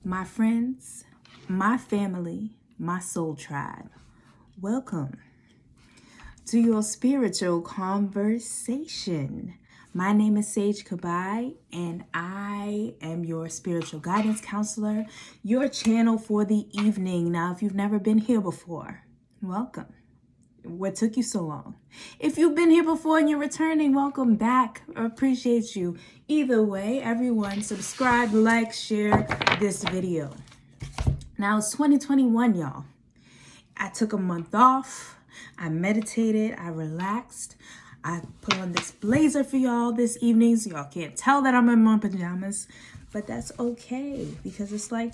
My friends, my family, my soul tribe, welcome to your spiritual conversation. My name is Sage Kabai, and I am your spiritual guidance counselor, your channel for the evening. Now, if you've never been here before, welcome. What took you so long? If you've been here before and you're returning, welcome back. I appreciate you. Either way, everyone, subscribe, like, share this video. Now, it's 2021, y'all. I took a month off. I meditated. I relaxed. I put on this blazer for y'all this evening, so y'all can't tell that I'm in my pajamas. But that's okay, because it's like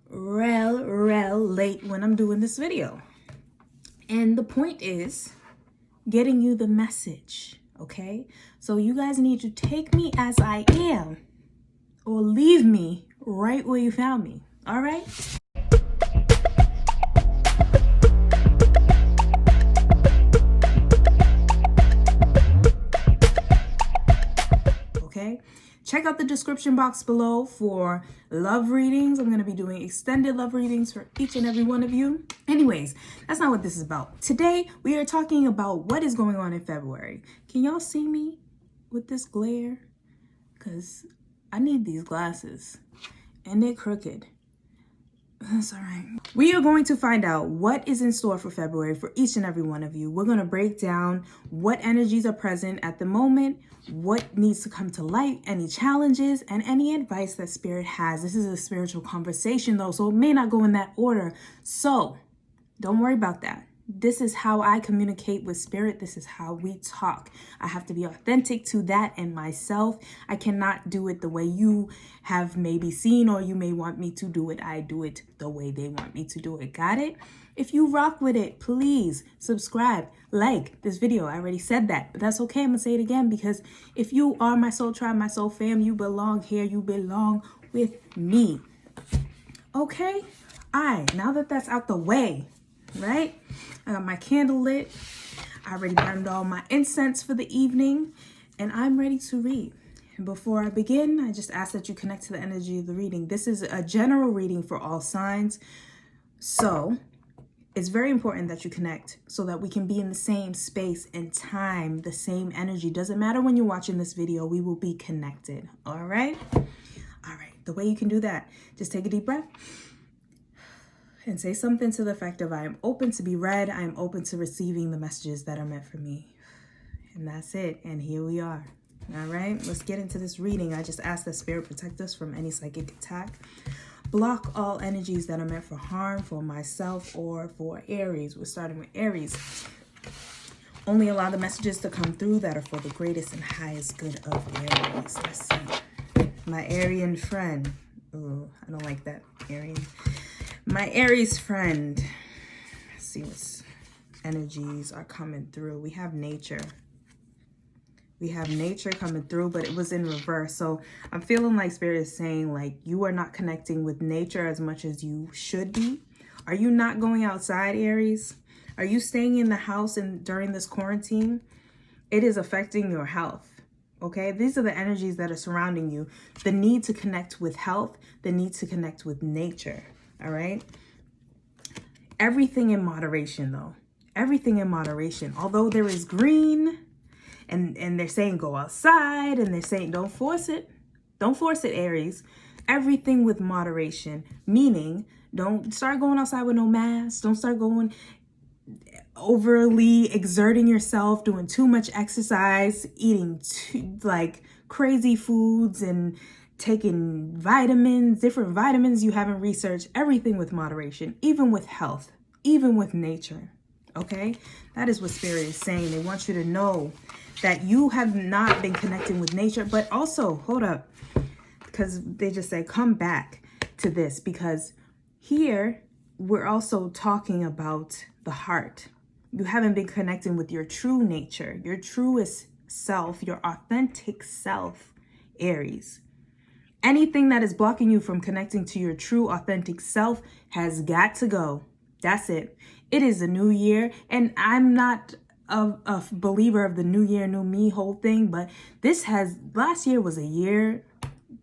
real late when I'm doing this video. And the point is getting you the message, okay? So you guys need to take me as I am or leave me right where you found me, all right? Okay? Check out the description box below for love readings. I'm going to be doing extended love readings for each and every one of you. Anyways, that's not what this is about. Today, we are talking about what is going on in February. Can y'all see me with this glare? Because I need these glasses and they're crooked. That's all right. We are going to find out what is in store for February for each and every one of you. We're going to break down what energies are present at the moment, what needs to come to light, any challenges, and any advice that Spirit has. This is a spiritual conversation, though, so it may not go in that order. So don't worry about that. This is how I communicate with Spirit. This is how we talk. I have to be authentic to that and myself. I cannot do it the way you have maybe seen, or you may want me to do it. I do it the way they want me to do it. Got it? If you rock with it, please subscribe, like this video. I already said that, but that's okay. I'm gonna say it again, because if you are my soul tribe, my soul fam, you belong here. You belong with me. Okay? All right, now that that's out the way, right? I got my candle lit. I already burned all my incense for the evening, and I'm ready to read. And before I begin, I just ask that you connect to the energy of the reading. This is a general reading for all signs, so it's very important that you connect so that we can be in the same space and time, the same energy. Doesn't matter when you're watching this video, we will be connected. All right? All right. The way you can do that, just take a deep breath and say something to the effect of, I am open to be read. I am open to receiving the messages that are meant for me. And that's it. And here we are. All right, let's get into this reading. I just ask that Spirit protect us from any psychic attack. Block all energies that are meant for harm for myself or for Aries. We're starting with Aries. Only allow the messages to come through that are for the greatest and highest good of Aries. Let's see. My Arian friend. Oh, I don't like that, Arian. My Aries friend. Let's see what energies are coming through. We have nature. We have nature coming through, but it was in reverse. So I'm feeling like Spirit is saying, like, you are not connecting with nature as much as you should be. Are you not going outside, Aries? Are you staying in the house and during this quarantine? It is affecting your health. Okay, these are the energies that are surrounding you. The need to connect with health, the need to connect with nature. All right. Everything in moderation, though. Everything in moderation. Although there is green, and they're saying go outside, and they're saying don't force it. Don't force it, Aries. Everything with moderation, meaning don't start going outside with no mask. Don't start going overly exerting yourself, doing too much exercise, eating like crazy foods, and taking vitamins, different vitamins you haven't researched. Everything with moderation, even with health, even with nature. Okay, that is what Spirit is saying. They want you to know that you have not been connecting with nature, but also, hold up, because they just say, come back to this, because here we're also talking about the heart. You haven't been connecting with your true nature, your truest self, your authentic self, Aries. Anything that is blocking you from connecting to your true authentic self has got to go. That's it. It is a new year, and I'm not a believer of the new year, new me whole thing, but last year was a year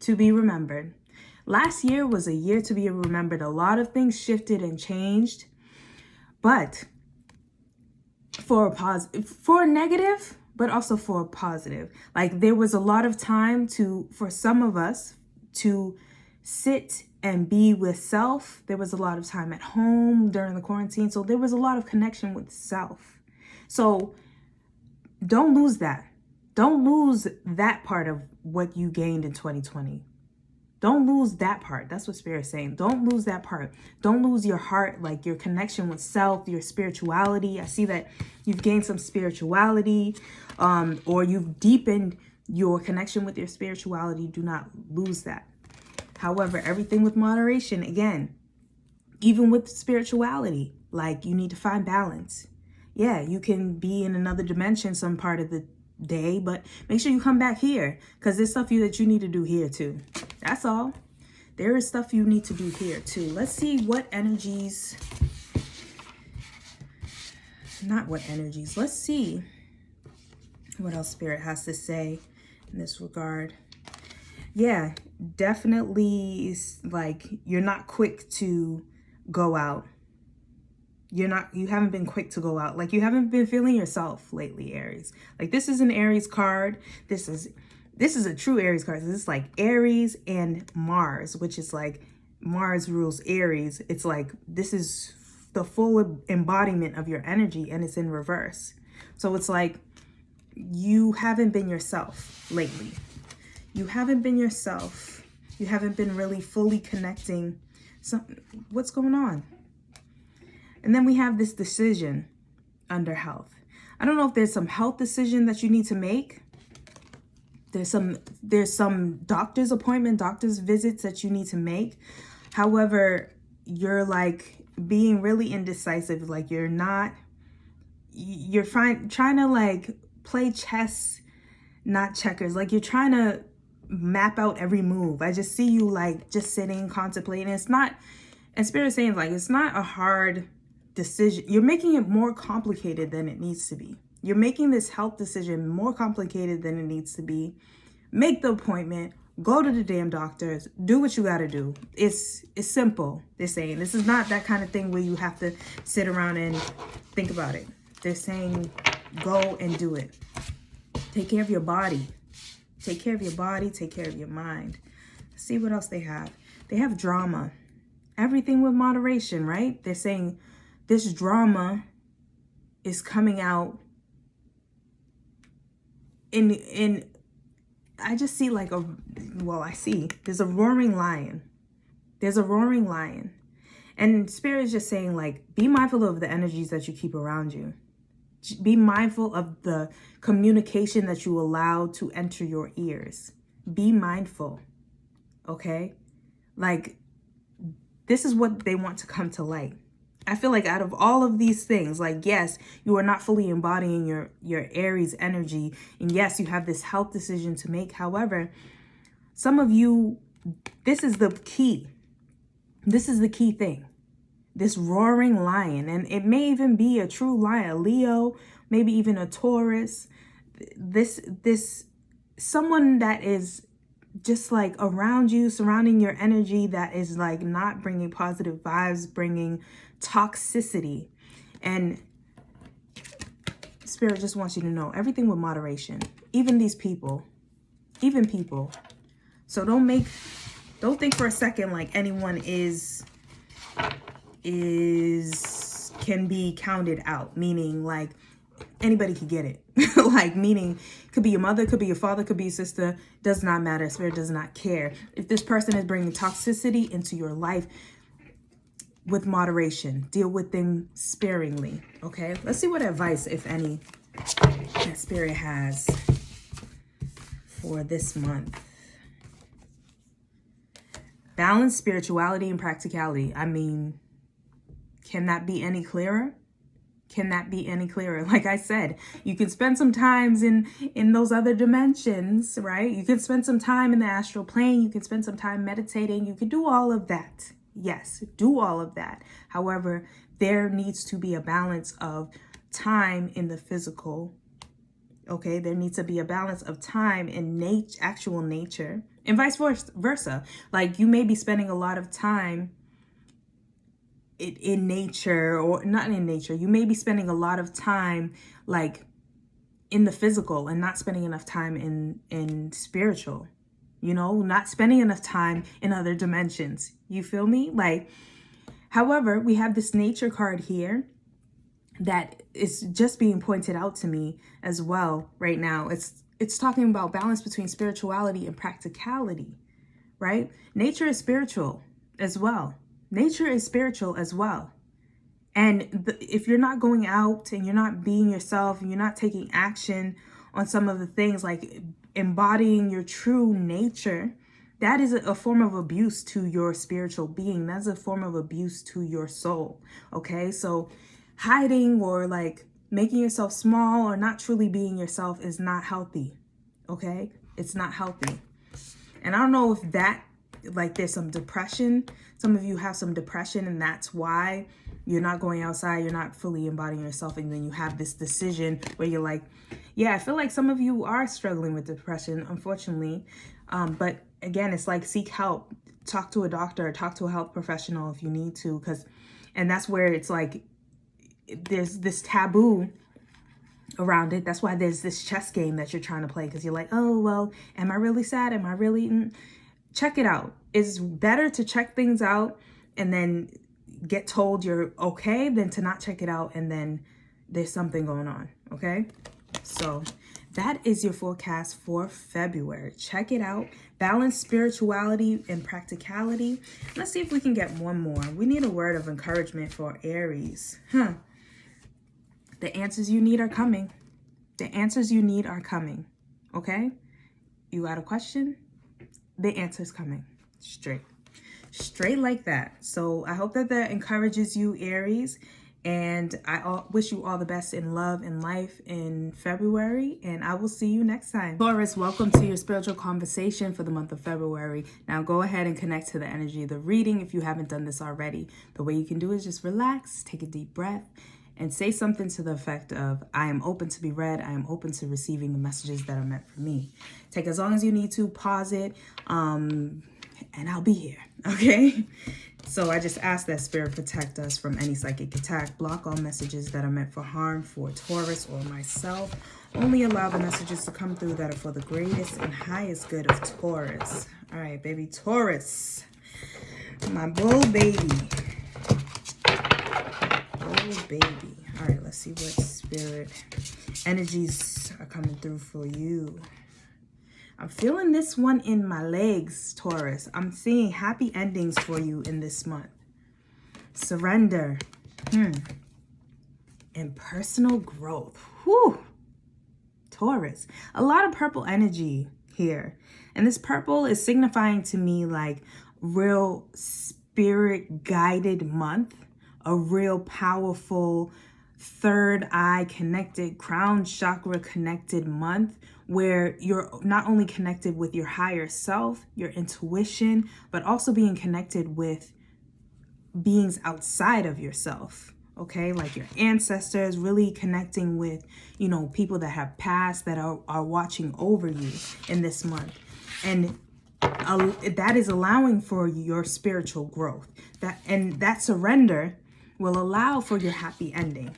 to be remembered. Last year was a year to be remembered. A lot of things shifted and changed, but for a negative, but also for a positive. Like there was a lot of time for some of us to sit and be with self. There was a lot of time at home during the quarantine. So there was a lot of connection with self. So don't lose that. Don't lose that part of what you gained in 2020. Don't lose that part. That's what Spirit's saying. Don't lose that part. Don't lose your heart, like your connection with self, your spirituality. I see that you've gained some spirituality, or you've deepened your connection with your spirituality. Do not lose that. However, everything with moderation, again, even with spirituality, like you need to find balance. Yeah, you can be in another dimension some part of the day, but make sure you come back here because there's stuff that you need to do here too. That's all. There is stuff you need to do here too. Let's see what energies, let's see what else Spirit has to say in this regard. Yeah, definitely, like you're not quick to go out. You haven't been quick to go out. Like you haven't been feeling yourself lately, Aries. Like this is an Aries card. This is a true Aries card. This is like Aries and Mars, which is like Mars rules Aries. It's like this is the full embodiment of your energy and it's in reverse. So it's like you haven't been yourself lately. You haven't been yourself. You haven't been really fully connecting. So what's going on? And then we have this decision under health. I don't know if there's some health decision that you need to make. There's some doctor's appointment, doctor's visits that you need to make. However, you're like being really indecisive. Like you're trying to like play chess, not checkers. Like you're trying to map out every move. I just see you like just sitting, contemplating. It's not, and Spirit is saying like, it's not a hard decision. You're making it more complicated than it needs to be. You're making this health decision more complicated than it needs to be. Make the appointment, go to the damn doctors, do what you got to do. It's simple. They're saying this is not that kind of thing where you have to sit around and think about it. They're saying go and do it. Take care of your body. Take care of your body. Take care of your mind. Let's see what else they have. They have drama. Everything with moderation, right? They're saying this drama is coming out in I just see like I see there's a roaring lion. There's a roaring lion. And Spirit is just saying like, be mindful of the energies that you keep around you. Be mindful of the communication that you allow to enter your ears. Be mindful, okay? Like, this is what they want to come to light. I feel like out of all of these things, like, yes, you are not fully embodying your Aries energy. And yes, you have this health decision to make. However, some of you, this is the key. This is the key thing. This roaring lion, and it may even be a true lion, a Leo, maybe even a Taurus. This someone that is just like around you, surrounding your energy, that is like not bringing positive vibes, bringing toxicity. And Spirit just wants you to know everything with moderation. Even these people, even people. So don't think for a second like anyone can be counted out, meaning like anybody could get it. Like meaning could be your mother, could be your father, could be your sister, does not matter. Spirit does not care. If this person is bringing toxicity into your life, with moderation, deal with them sparingly. Okay, let's see what advice, if any, that Spirit has for this month. Balance spirituality and practicality. I mean, can that be any clearer? Can that be any clearer? Like I said, you can spend some times in those other dimensions, right? You can spend some time in the astral plane. You can spend some time meditating. You can do all of that. Yes, do all of that. However, there needs to be a balance of time in the physical. Okay, there needs to be a balance of time in actual nature and vice versa. Like you may be spending a lot of time in nature, or not in nature. You may be spending a lot of time like in the physical and not spending enough time in spiritual, you know, not spending enough time in other dimensions. You feel me? Like, however, we have this nature card here that is just being pointed out to me as well right now. It's talking about balance between spirituality and practicality, right? Nature is spiritual as well. Nature is spiritual as well. And if you're not going out and you're not being yourself and you're not taking action on some of the things like embodying your true nature, that is a form of abuse to your spiritual being. That's a form of abuse to your soul. Okay, so hiding or like making yourself small or not truly being yourself is not healthy. Okay, it's not healthy. And I don't know if that, like, there's some depression. Some of you have some depression, and that's why you're not going outside. You're not fully embodying yourself. And then you have this decision where you're like, yeah, I feel like some of you are struggling with depression, unfortunately. But again, it's like, seek help. Talk to a doctor, talk to a health professional if you need to. And that's where it's like, there's this taboo around it. That's why there's this chess game that you're trying to play, because you're like, oh, well, am I really sad? Am I really... Check it out. It's better to check things out and then get told you're okay than to not check it out and then there's something going on. Okay, so that is your forecast for February. Check it out. Balance spirituality and practicality. Let's see if we can get one more. We need a word of encouragement for Aries. The answers you need are coming. The answers you need are coming. Okay, you got a question? The answer's coming straight like that. So I hope that encourages you, Aries, and I wish you all the best in love and life in February, and I will see you next time. Taurus, welcome to your spiritual conversation for the month of February. Now go ahead and connect to the energy of the reading if you haven't done this already. The way you can do it is just relax, take a deep breath, and say something to the effect of, I am open to be read. I am open to receiving the messages that are meant for me. Take as long as you need to, pause it, and I'll be here, okay? So I just ask that Spirit protect us from any psychic attack, block all messages that are meant for harm for Taurus or myself. Only allow the messages to come through that are for the greatest and highest good of Taurus. All right, baby Taurus, my bull baby. Oh, baby. All right, let's see what spirit energies are coming through for you. I'm feeling this one in my legs, Taurus. I'm seeing happy endings for you in this month. Surrender. And personal growth. Whew. Taurus. A lot of purple energy here. And this purple is signifying to me like real spirit guided month. A real powerful third eye connected, crown chakra connected month where you're not only connected with your higher self, your intuition, but also being connected with beings outside of yourself. Okay, like your ancestors, really connecting with, you know, people that have passed that are watching over you in this month. And that is allowing for your spiritual growth. That surrender will allow for your happy ending.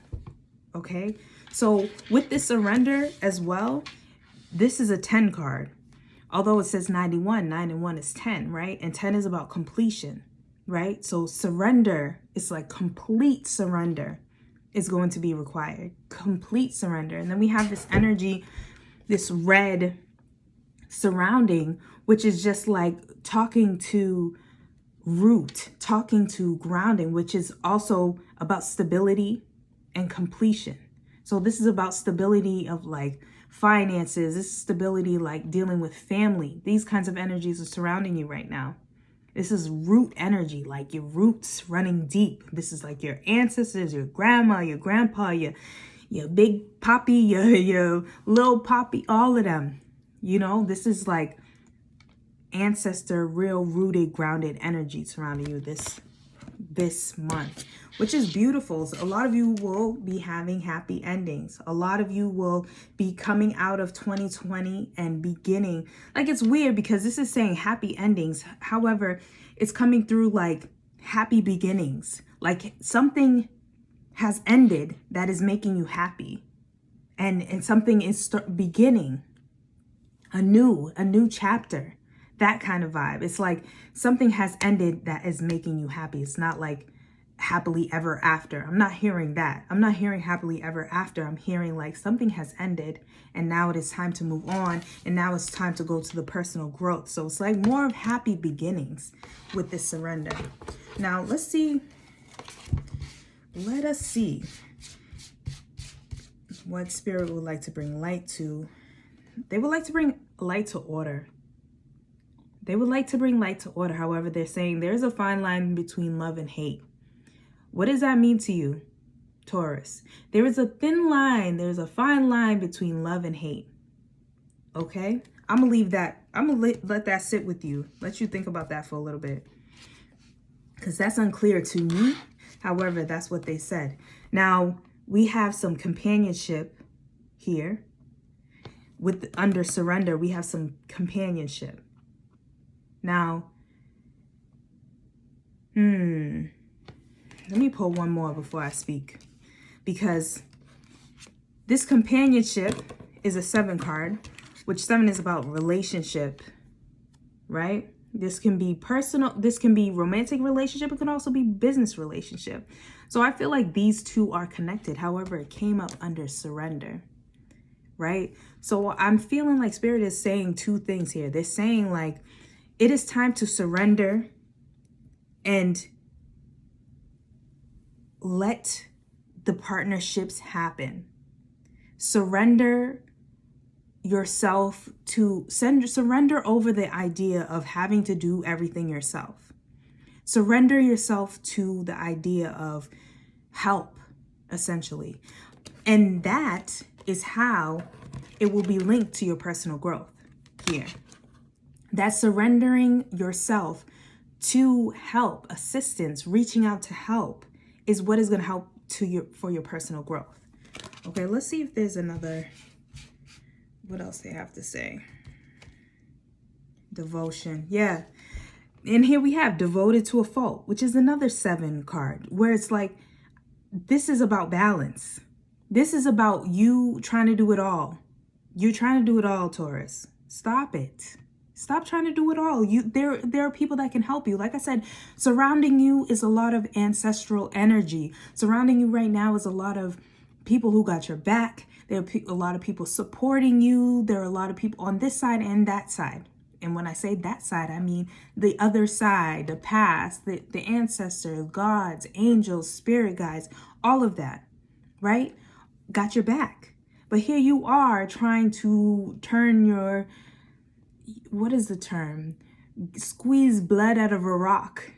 Okay, so with this surrender as well, this is a 10 card. Although it says 91, 9 and 1 is 10, right? And 10 is about completion, right? So surrender is like complete surrender is going to be required. Complete surrender. And then we have this energy, this red surrounding, which is just like talking to root, talking to grounding, which is also about stability and completion. So this is about stability of like finances. This is stability like dealing with family. These kinds of energies are surrounding you right now. This is root energy, like your roots running deep. This is like your ancestors, your grandma, your grandpa, your big poppy, your little poppy, all of them. You know, this is like ancestor, real rooted, grounded energy surrounding you. This this month, which is beautiful. So a lot of you will be having happy endings. A lot of you will be coming out of 2020 and beginning. Like, it's weird because this is saying happy endings. However, it's coming through like happy beginnings. Like something has ended that is making you happy. And something is beginning a new chapter. That kind of vibe. It's like something has ended that is making you happy. It's not like happily ever after. I'm not hearing that. I'm not hearing happily ever after. I'm hearing like something has ended and now it is time to move on. And now it's time to go to the personal growth. So it's like more of happy beginnings with this surrender. Now let's see. Let us see what Spirit would like to bring light to. They would like to bring light to order. They would like to bring light to order. However, they're saying there's a fine line between love and hate. What does that mean to you, Taurus? There is a thin line. There's a fine line between love and hate. Okay? I'm going to leave that. I'm going to let that sit with you. Let you think about that for a little bit. Because that's unclear to me. However, that's what they said. Now, we have some companionship here. Under surrender, we have some companionship. Now, let me pull one more before I speak, because this companionship is a 7 card, which 7 is about relationship, right? This can be personal, this can be romantic relationship, it can also be business relationship. So I feel like these two are connected. However, it came up under surrender, right? So I'm feeling like Spirit is saying 2 things here. They're saying like, it is time to surrender and let the partnerships happen. Surrender yourself to surrender over the idea of having to do everything yourself. Surrender yourself to the idea of help, essentially. And that is how it will be linked to your personal growth here. That surrendering yourself to help, assistance, reaching out to help is what is going to help for your personal growth. Okay, let's see if there's another, what else they have to say. Devotion. Yeah. And here we have devoted to a fault, which is another 7 card, where it's like, this is about balance. This is about you trying to do it all. You're trying to do it all, Taurus. Stop it. Stop trying to do it all. There are people that can help you. Like I said, surrounding you is a lot of ancestral energy. Surrounding you right now is a lot of people who got your back. There are a lot of people supporting you. There are a lot of people on this side and that side. And when I say that side, I mean the other side, the past, the ancestors, gods, angels, spirit guides, all of that, right? Got your back. But here you are trying to turn your, what is the term? Squeeze blood out of a rock,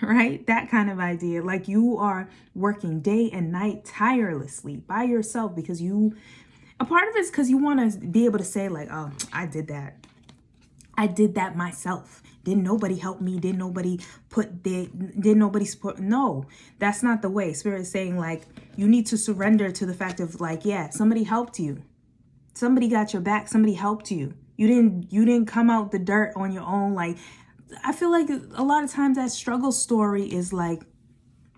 right? That kind of idea. Like you are working day and night tirelessly by yourself because a part of it is because you want to be able to say like, oh, I did that. I did that myself. Didn't nobody help me? Didn't nobody support? No, that's not the way. Spirit is saying like, you need to surrender to the fact of like, yeah, somebody helped you. Somebody got your back. Somebody helped you. You didn't come out the dirt on your own. Like, I feel like a lot of times that struggle story is like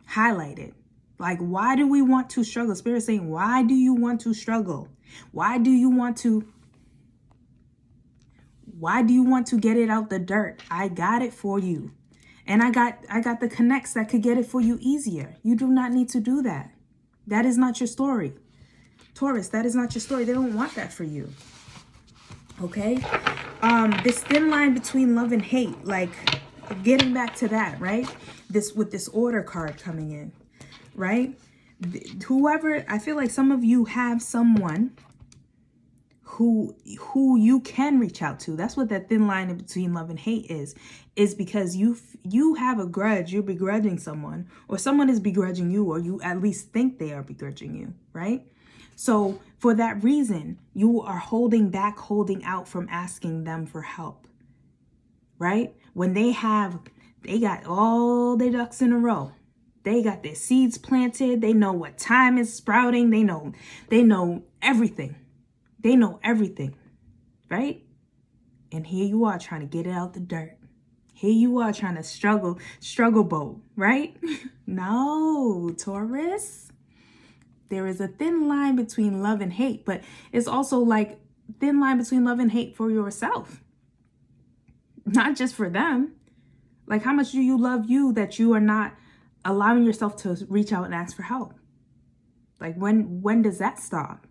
highlighted. Like, why do we want to struggle? Spirit is saying, why do you want to struggle? Why do you want to get it out the dirt? I got it for you. And I got the connects that could get it for you easier. You do not need to do that. That is not your story. Taurus, that is not your story. They don't want that for you. Okay? This thin line between love and hate, like getting back to that, right? With this order card coming in, right? Whoever, I feel like some of you have someone who you can reach out to. That's what that thin line in between love and hate is because you have a grudge. You're begrudging someone, or someone is begrudging you, or you at least think they are begrudging you, right? So for that reason, you are holding back, holding out from asking them for help, right? When they have They got all their ducks in a row. They got their seeds planted. They know what time is sprouting. They know everything. They know everything, right? And here you are trying to get it out the dirt. Here you are trying to struggle boat, right? No, Taurus. There is a thin line between love and hate, but it's also like thin line between love and hate for yourself. Not just for them. Like, how much do you love you that you are not allowing yourself to reach out and ask for help? Like, when does that stop?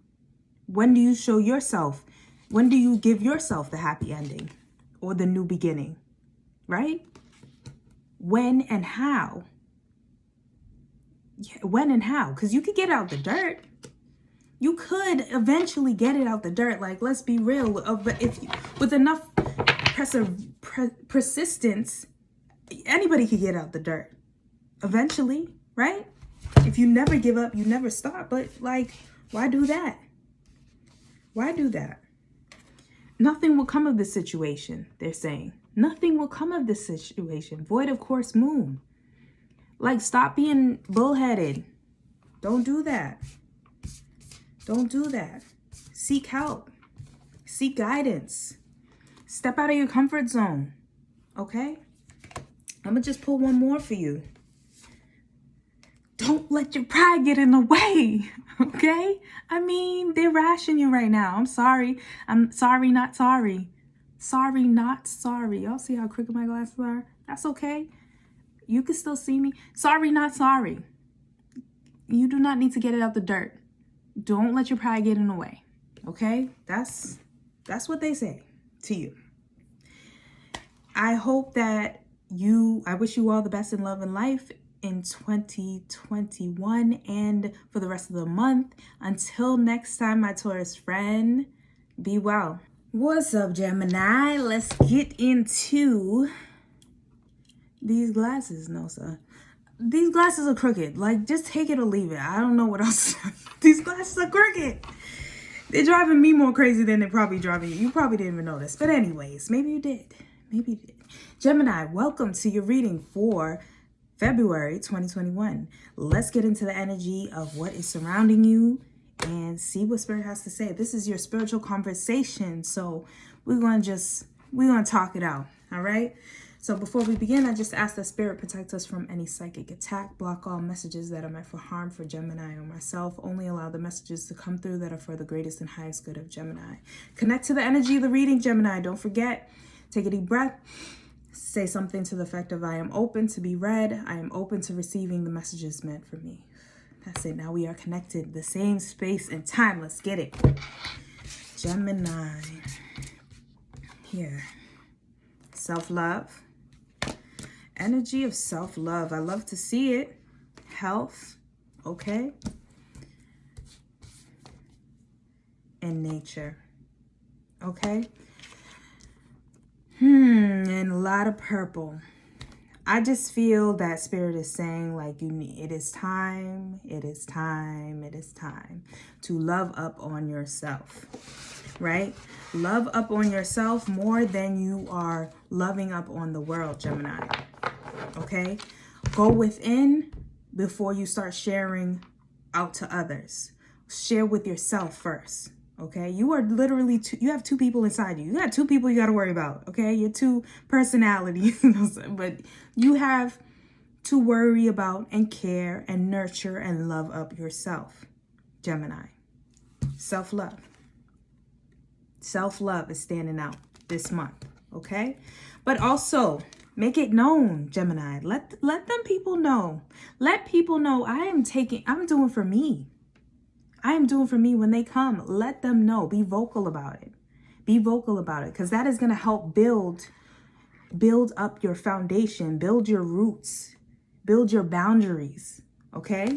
When do you show yourself? When do you give yourself the happy ending or the new beginning? Right? When and how? Yeah, when and how? Because you could get out the dirt. You could eventually get it out the dirt. Like, let's be real. If with enough persistence, anybody could get out the dirt eventually, right? If you never give up, you never stop. But like, why do that? Why do that? Nothing will come of this situation, they're saying. Nothing will come of this situation. Void of course moon. Like, stop being bullheaded. Don't do that. Don't do that. Seek help. Seek guidance. Step out of your comfort zone. Okay? I'm going to just pull one more for you. Don't let your pride get in the way. Okay? I mean, they're rashing you right now. I'm sorry. I'm sorry, not sorry. Sorry, not sorry. Y'all see how crooked my glasses are? That's okay. You can still see me. Sorry, not sorry. You do not need to get it out the dirt. Don't let your pride get in the way. Okay? That's what they say to you. I hope that I wish you all the best in love and life in 2021 and for the rest of the month. Until next time, my Taurus friend, be well. What's up, Gemini? Let's get into these glasses. No, sir. These glasses are crooked. Like, just take it or leave it. I don't know what else. These glasses are crooked. They're driving me more crazy than they're probably driving you. You probably didn't even notice. But anyways, maybe you did. Maybe you did. Gemini, welcome to your reading for February 2021. Let's get into the energy of what is surrounding you and see what Spirit has to say. This is your spiritual conversation. So we're going to talk it out. All right. So before we begin, I just ask that Spirit protect us from any psychic attack, block all messages that are meant for harm for Gemini or myself, only allow the messages to come through that are for the greatest and highest good of Gemini. Connect to the energy of the reading, Gemini. Don't forget, take a deep breath, say something to the effect of, I am open to be read. I am open to receiving the messages meant for me. That's it. Now we are connected, the same space and time. Let's get it. Gemini. Here. Self-love. Energy of self-love. I love to see it. Health. Okay. And nature. Okay. And a lot of purple. I just feel that Spirit is saying, like, it is time to love up on yourself, right? Love up on yourself more than you are loving up on the world, Gemini, okay? Go within before you start sharing out to others. Share with yourself first. Okay, you are literally you have two people inside you. You got two people you got to worry about. Okay, your two personalities, but you have to worry about and care and nurture and love up yourself, Gemini. Self-love. Self-love is standing out this month. Okay, but also make it known, Gemini. Let them people know. Let people know I'm doing for me. I am doing for me when they come. Let them know. Be vocal about it. Be vocal about it, because that is going to help build up your foundation, build your roots, build your boundaries. Okay?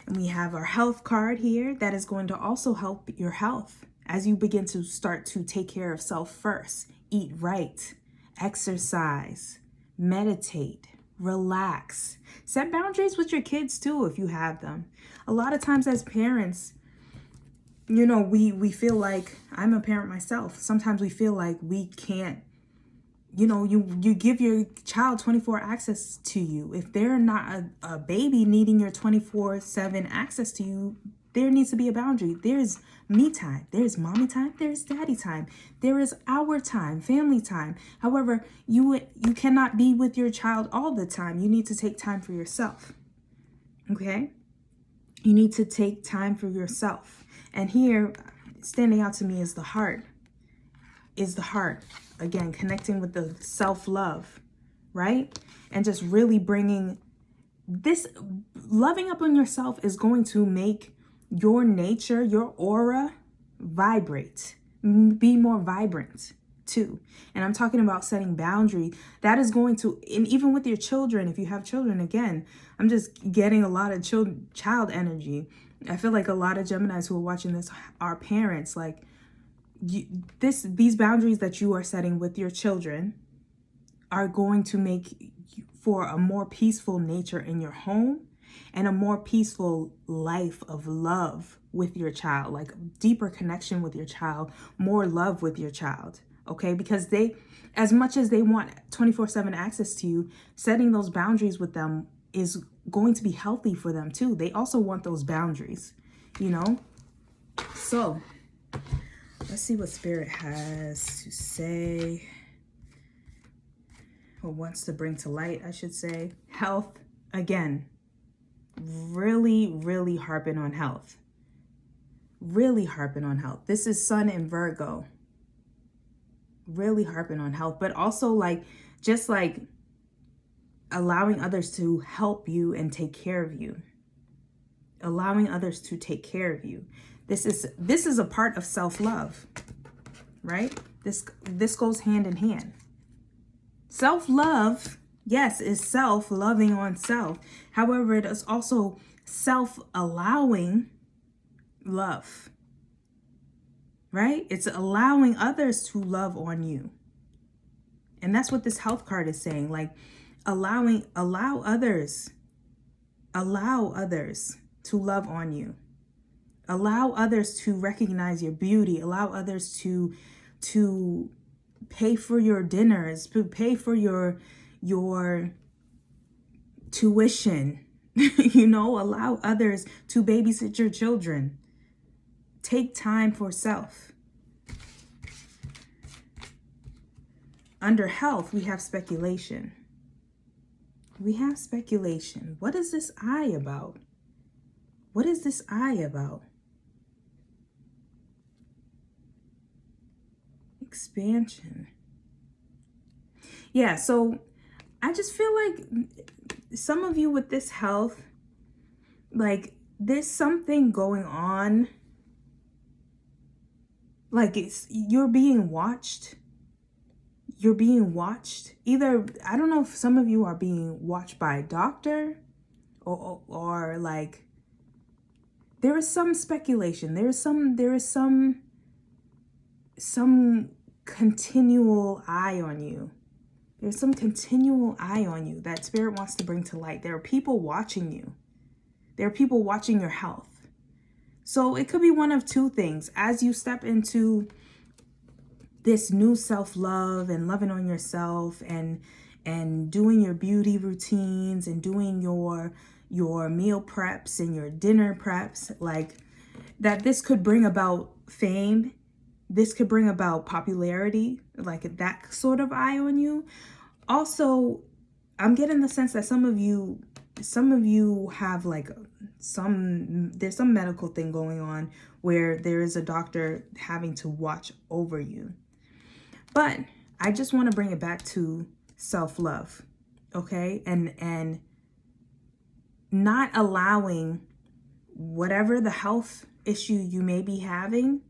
And we have our health card here that is going to also help your health as you begin to start to take care of self first. Eat right, exercise, meditate, relax. Set boundaries with your kids too if you have them. A lot of times as parents, we feel like, I'm a parent myself. Sometimes we feel like we can't you know, you give your child 24 access to you. If they're not a baby needing your 24/7 access to you, there needs to be a boundary. There's me time, there's mommy time, there's daddy time, there is our time, family time. However, you cannot be with your child all the time. You need to take time for yourself. Okay? You need to take time for yourself. And here, standing out to me is the heart. Again, connecting with the self-love, right? And just really bringing this, loving up on yourself is going to make your nature, your aura vibrate, be more vibrant too. And I'm talking about setting boundary. That is going to, and even with your children, if you have children, again, I'm just getting a lot of child energy. I feel like a lot of Geminis who are watching this are parents. Like, these boundaries that you are setting with your children are going to make for a more peaceful nature in your home and a more peaceful life of love with your child, like deeper connection with your child, more love with your child. Okay, because they, as much as they want 24/7 access to you, setting those boundaries with them is going to be healthy for them too. They also want those boundaries, you know? So let's see what Spirit has to say, or wants to bring to light, I should say. Health, again, really, really harping on health. Really harping on health. This is Sun in Virgo. Really harping on health, but also like, just like allowing others to help you and take care of you. Allowing others to take care of you. This is a part of self-love, right? This goes hand in hand. Self-love, yes, is self-loving on self. However, it is also self-allowing love, right? It's allowing others to love on you. And that's what this health card is saying. Like, allow others to love on you. Allow others to recognize your beauty. Allow others to pay for your dinners, to pay for your tuition. You know, allow others to babysit your children. Take time for self. Under health, we have speculation. We have speculation. What is this eye about? What is this eye about? Expansion. Yeah, so I just feel like some of you with this health, like there's something going on. Like you're being watched. You're being watched. Either, I don't know if some of you are being watched by a doctor or like there is some speculation. There is some continual eye on you. There's some continual eye on you that Spirit wants to bring to light. There are people watching you. There are people watching your health. So it could be one of two things. As you step into this new self-love and loving on yourself and doing your beauty routines and doing your meal preps and your dinner preps, like that, this could bring about fame. This could bring about popularity, like that sort of eye on you. Also, I'm getting the sense that some of you have like there's some medical thing going on where there is a doctor having to watch over you. But I just want to bring it back to self-love, okay? And not allowing whatever the health issue you may be having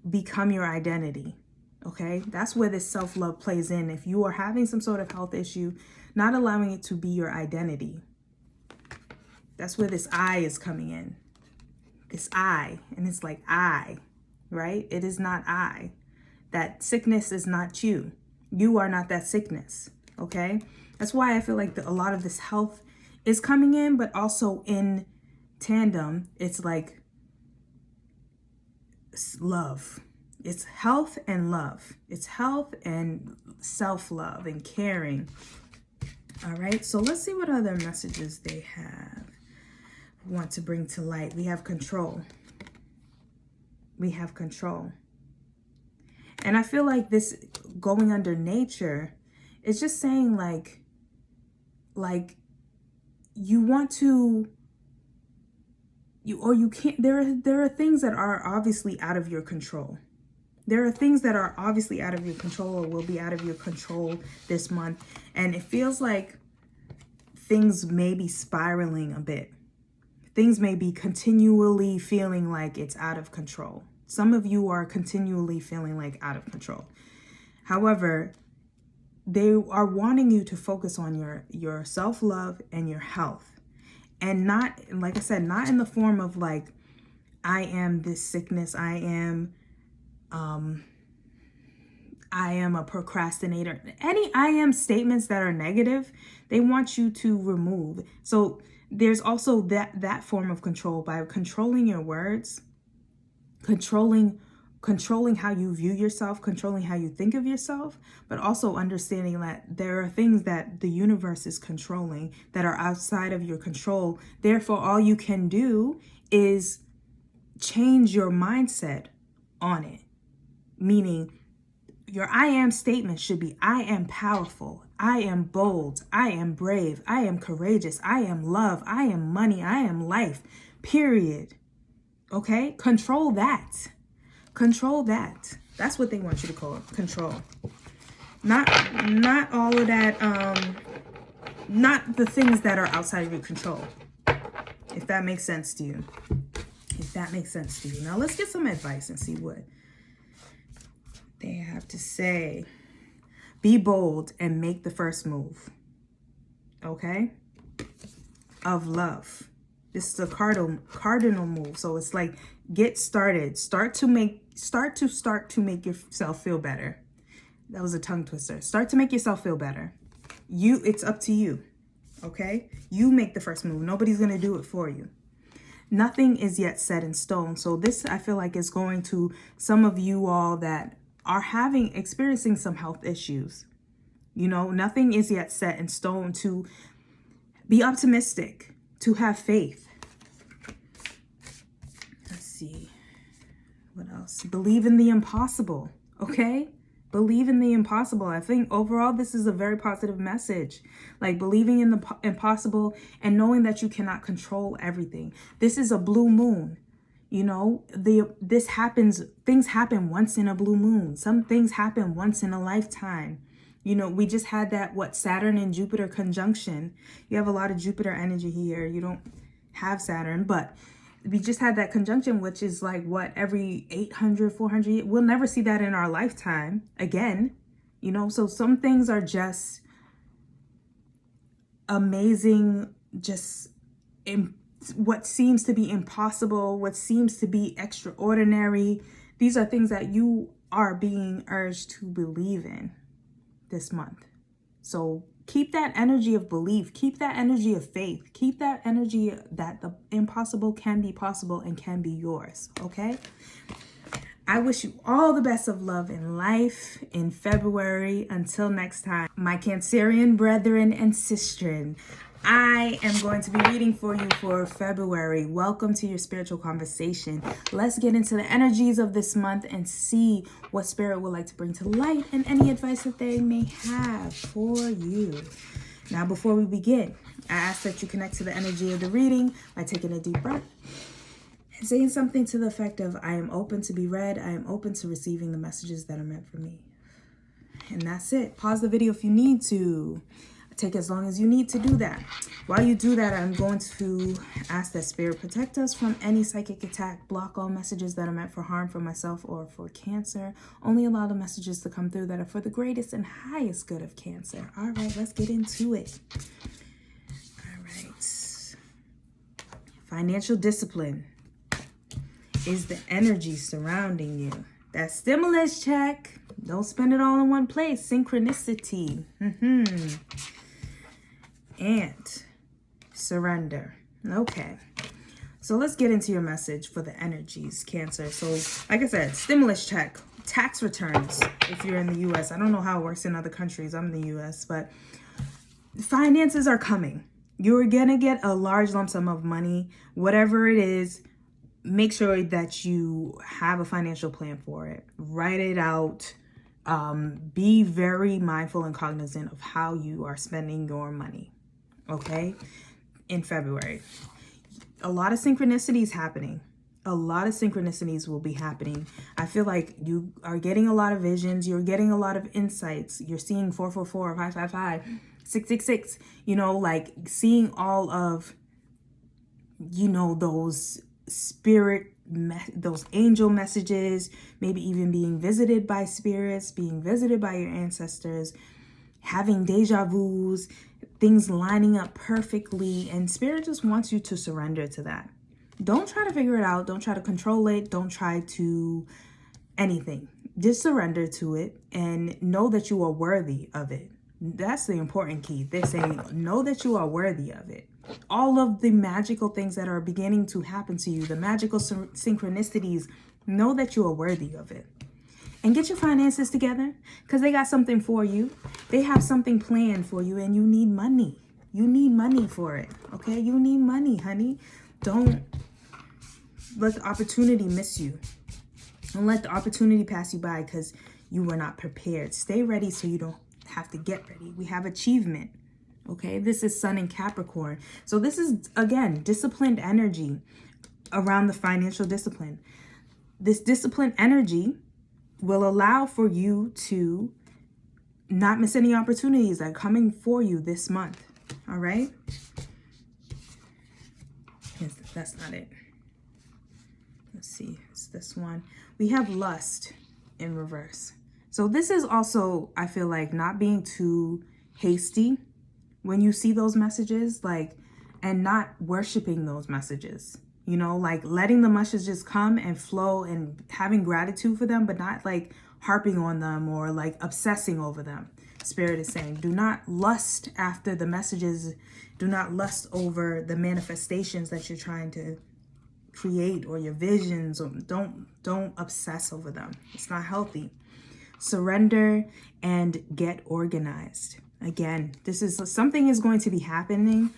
become your identity, okay? That's where this self-love plays in. If you are having some sort of health issue, not allowing it to be your identity. That's where this I is coming in. This I, and it's like I, right? It is not I. That sickness is not you. You are not that sickness, okay? That's why I feel like a lot of this health is coming in, but also in tandem, it's like love. It's health and love. It's health and self-love and caring. All right, so let's see what other messages they want to bring to light. We have control. We have control. And I feel like this going under nature is just saying like you want to, you can't, there are things that are obviously out of your control. There are things that are obviously out of your control or will be out of your control this month. And it feels like things may be spiraling a bit. Things may be continually feeling like it's out of control. Some of you are continually feeling like out of control. However, they are wanting you to focus on your self-love and your health. And not, like I said, not in the form of like, I am this sickness, I am a procrastinator. Any I am statements that are negative, they want you to remove. So there's also that form of control by controlling your words, controlling how you view yourself, controlling how you think of yourself, but also understanding that there are things that the universe is controlling that are outside of your control. Therefore, all you can do is change your mindset on it. Meaning, your I am statement should be, I am powerful, I am bold, I am brave, I am courageous, I am love, I am money, I am life, period. Okay? Control that. Control that. That's what they want you to call it. Control. Not all of that, not the things that are outside of your control. If that makes sense to you. If that makes sense to you. Now let's get some advice and see what they have to say. Be bold and make the first move. Okay? Of love. This is a cardinal move. So it's like, get started. Start to make yourself feel better. That was a tongue twister. Start to make yourself feel better. It's up to you. Okay? You make the first move. Nobody's going to do it for you. Nothing is yet set in stone. So this, I feel like, is going to some of you all that are experiencing some health issues. You know, nothing is yet set in stone. To be optimistic, to have faith. Let's see. What else? Believe in the impossible. Okay? Believe in the impossible. I think overall this is a very positive message. Like believing in the impossible and knowing that you cannot control everything. This is a blue moon. You know, things happen once in a blue moon. Some things happen once in a lifetime. You know, we just had that, Saturn and Jupiter conjunction. You have a lot of Jupiter energy here. You don't have Saturn, but we just had that conjunction, which is like, every 800, 400 years. We'll never see that in our lifetime again. You know, so some things are just amazing, what seems to be impossible, what seems to be extraordinary. These are things that you are being urged to believe in this month. So keep that energy of belief, keep that energy of faith, keep that energy that the impossible can be possible and can be yours. Okay? I wish you all the best of love in life in February. Until next time, my Cancerian brethren and sistren, I am going to be reading for you for February. Welcome to your spiritual conversation. Let's get into the energies of this month and see what Spirit would like to bring to light and any advice that they may have for you. Now, before we begin, I ask that you connect to the energy of the reading by taking a deep breath and saying something to the effect of, I am open to be read. I am open to receiving the messages that are meant for me. And that's it. Pause the video if you need to. Take as long as you need to do that. While you do that, I'm going to ask that Spirit protect us from any psychic attack, block all messages that are meant for harm for myself or for Cancer. Only allow the messages to come through that are for the greatest and highest good of Cancer. All right, let's get into it. All right. Financial discipline is the energy surrounding you. That stimulus check. Don't spend it all in one place. Synchronicity. And surrender. Okay. So let's get into your message for the energies, Cancer. So like I said, stimulus check. tax returns if you're in the US. I don't know how it works in other countries. I'm in the US, but finances are coming. You're gonna get a large lump sum of money, whatever it is. Make sure that you have a financial plan for it. Write it out. Be very mindful and cognizant of how you are spending your money. Okay? In February. A lot of synchronicities happening. A lot of synchronicities will be happening. I feel like you are getting a lot of visions. You're getting a lot of insights. You're seeing 444, 555, 666. You know, like seeing all of, you know, those those angel messages, maybe even being visited by spirits, being visited by your ancestors, having deja vus, things lining up perfectly. And spirit just wants you to surrender to that. Don't try to figure it out. Don't try to control it. Don't try to anything. Just surrender to it and know that you are worthy of it. That's the important key. They're saying, know that you are worthy of it. All of the magical things that are beginning to happen to you, the magical synchronicities, know that you are worthy of it. And get your finances together, because they got something for you. They have something planned for you, and you need money. You need money for it, okay? You need money, honey. Don't let the opportunity miss you. Don't let the opportunity pass you by because you were not prepared. Stay ready so you don't have to get ready. We have achievement, okay? This is Sun in Capricorn. So this is, again, disciplined energy around the financial discipline. This disciplined energy will allow for you to not miss any opportunities that are coming for you this month, all right? Yes, that's not it. Let's see, it's this one. We have lust in reverse. So this is also, I feel like, not being too hasty when you see those messages, like, and not worshiping those messages, you know, like letting the messages come and flow and having gratitude for them, but not like harping on them or like obsessing over them. Spirit is saying, do not lust after the messages. Do not lust over the manifestations that you're trying to create or your visions, or don't obsess over them. It's not healthy. Surrender and get organized. Again, this is something is going to be happening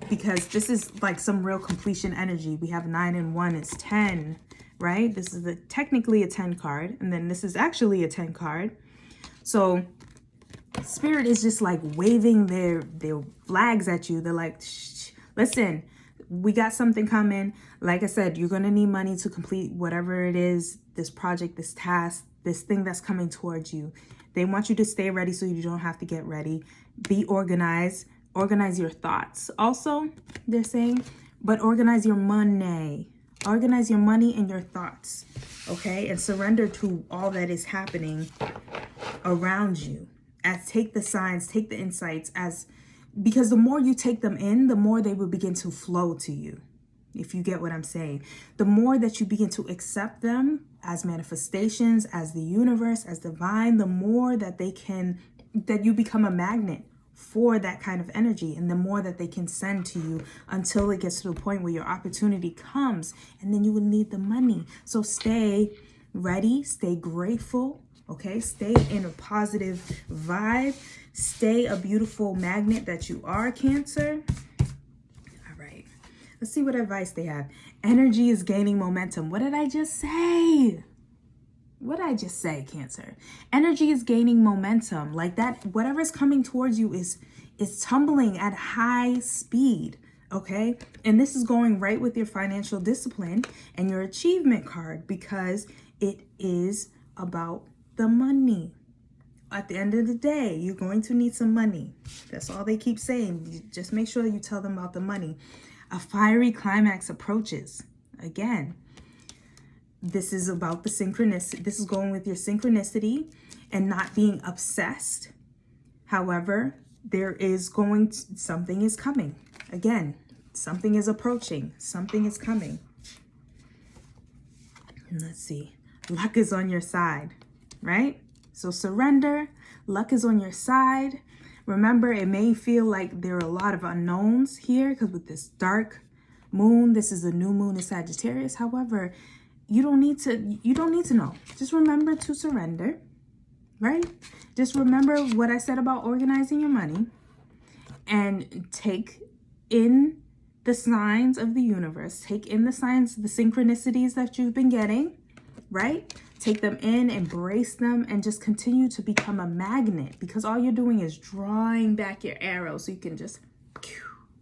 because this is like some real completion energy. We have 9 and 1 is 10, right? This is technically a 10 card, and then this is actually a 10 card. So spirit is just like waving their flags at you. They're like, shh, listen, we got something coming. Like I said, you're going to need money to complete whatever it is, this project, this task, this thing that's coming towards you. They want you to stay ready so you don't have to get ready. Be organized. Organize your thoughts. Also, they're saying, but organize your money. Organize your money and your thoughts. Okay? And surrender to all that is happening around you. Take the signs, take the insights because the more you take them in, the more they will begin to flow to you. If you get what I'm saying, the more that you begin to accept them as manifestations, as the universe, as divine, the more that that you become a magnet for that kind of energy, and the more that they can send to you until it gets to the point where your opportunity comes, and then you will need the money. So stay ready, stay grateful, okay? Stay in a positive vibe, stay a beautiful magnet that you are, Cancer. Let's see what advice they have. Energy is gaining momentum. What did I just say? What did I just say, Cancer? Energy is gaining momentum. Like that, whatever's coming towards you is tumbling at high speed, okay? And this is going right with your financial discipline and your achievement card because it is about the money. At the end of the day, you're going to need some money. That's all they keep saying. Just make sure you tell them about the money. A fiery climax approaches. Again, this is about the synchronicity. This is going with your synchronicity and not being obsessed. However, something is coming. Again, something is approaching. Something is coming. And let's see. Luck is on your side, right? So surrender. Luck is on your side. Remember, it may feel like there are a lot of unknowns here because with this dark moon, this is a new moon in Sagittarius. However, you don't need to know. Just remember to surrender, right? Just remember what I said about organizing your money and take in the signs of the universe. Take in the signs, the synchronicities that you've been getting, right? Take them in, embrace them, and just continue to become a magnet, because all you're doing is drawing back your arrow so you can just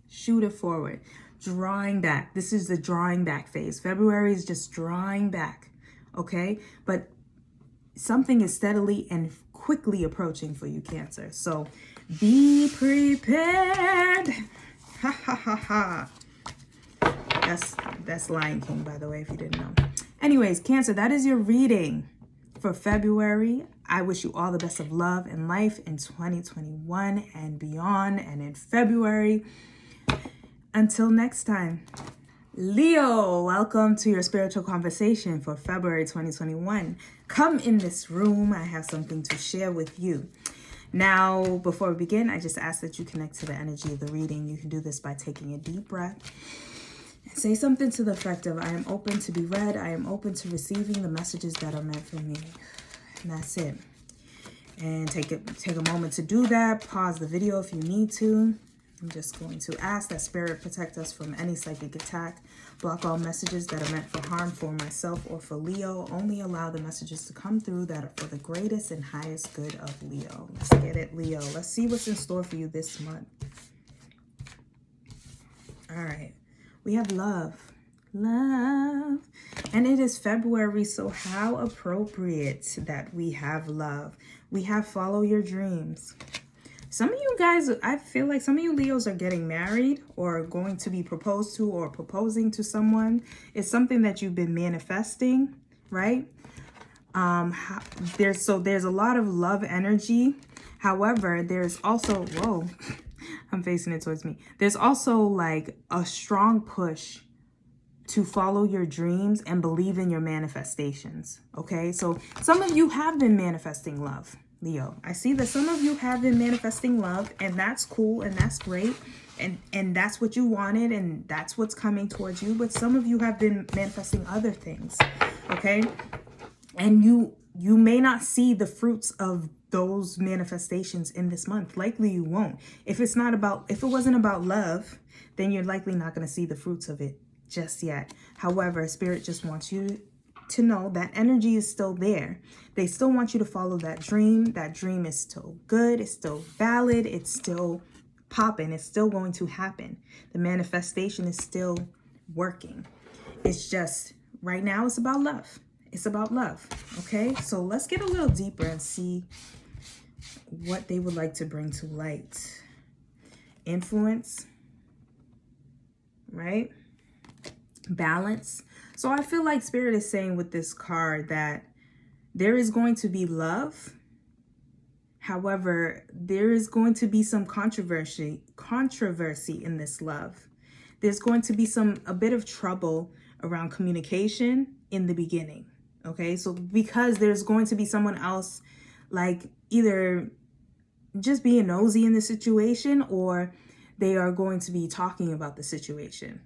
shoot it forward. Drawing back. This is the drawing back phase. February is just drawing back, okay? But something is steadily and quickly approaching for you, Cancer. So be prepared. Ha ha ha ha. That's Lion King, by the way, if you didn't know. Anyways, Cancer, that is your reading for February. I wish you all the best of love and life in 2021 and beyond, and in February. Until next time, Leo, welcome to your spiritual conversation for February 2021. Come in this room. I have something to share with you. Now, before we begin, I just ask that you connect to the energy of the reading. You can do this by taking a deep breath. Say something to the effect of, I am open to be read. I am open to receiving the messages that are meant for me. And that's it. And take a moment to do that. Pause the video if you need to. I'm just going to ask that Spirit protect us from any psychic attack. Block all messages that are meant for harm for myself or for Leo. Only allow the messages to come through that are for the greatest and highest good of Leo. Let's get it, Leo. Let's see what's in store for you this month. All right. We have love. Love. And it is February, so how appropriate that we have love. We have follow your dreams. Some of you guys, I feel like some of you Leos are getting married or going to be proposed to or proposing to someone. It's something that you've been manifesting, right? There's a lot of love energy. However, there's also, whoa, I'm facing it towards me. There's also like a strong push to follow your dreams and believe in your manifestations, okay? So some of you have been manifesting love. Leo, I see that some of you have been manifesting love, and that's cool and that's great, and that's what you wanted, and that's what's coming towards you. But some of you have been manifesting other things, okay? And you may not see the fruits of those manifestations in this month. Likely you won't. If it wasn't about love, then you're likely not going to see the fruits of it just yet. However, Spirit just wants you to know that energy is still there. They still want you to follow that dream. That dream is still good. It's still valid. It's still popping. It's still going to happen. The manifestation is still working. It's just right now it's about love. It's about love. Okay, so let's get a little deeper and see what they would like to bring to light. Influence, right? Balance. So I feel like Spirit is saying with this card that there is going to be love. However, there is going to be some controversy in this love. There's going to be a bit of trouble around communication in the beginning. Okay, so because there's going to be someone else like either just being nosy in the situation, or they are going to be talking about the situation.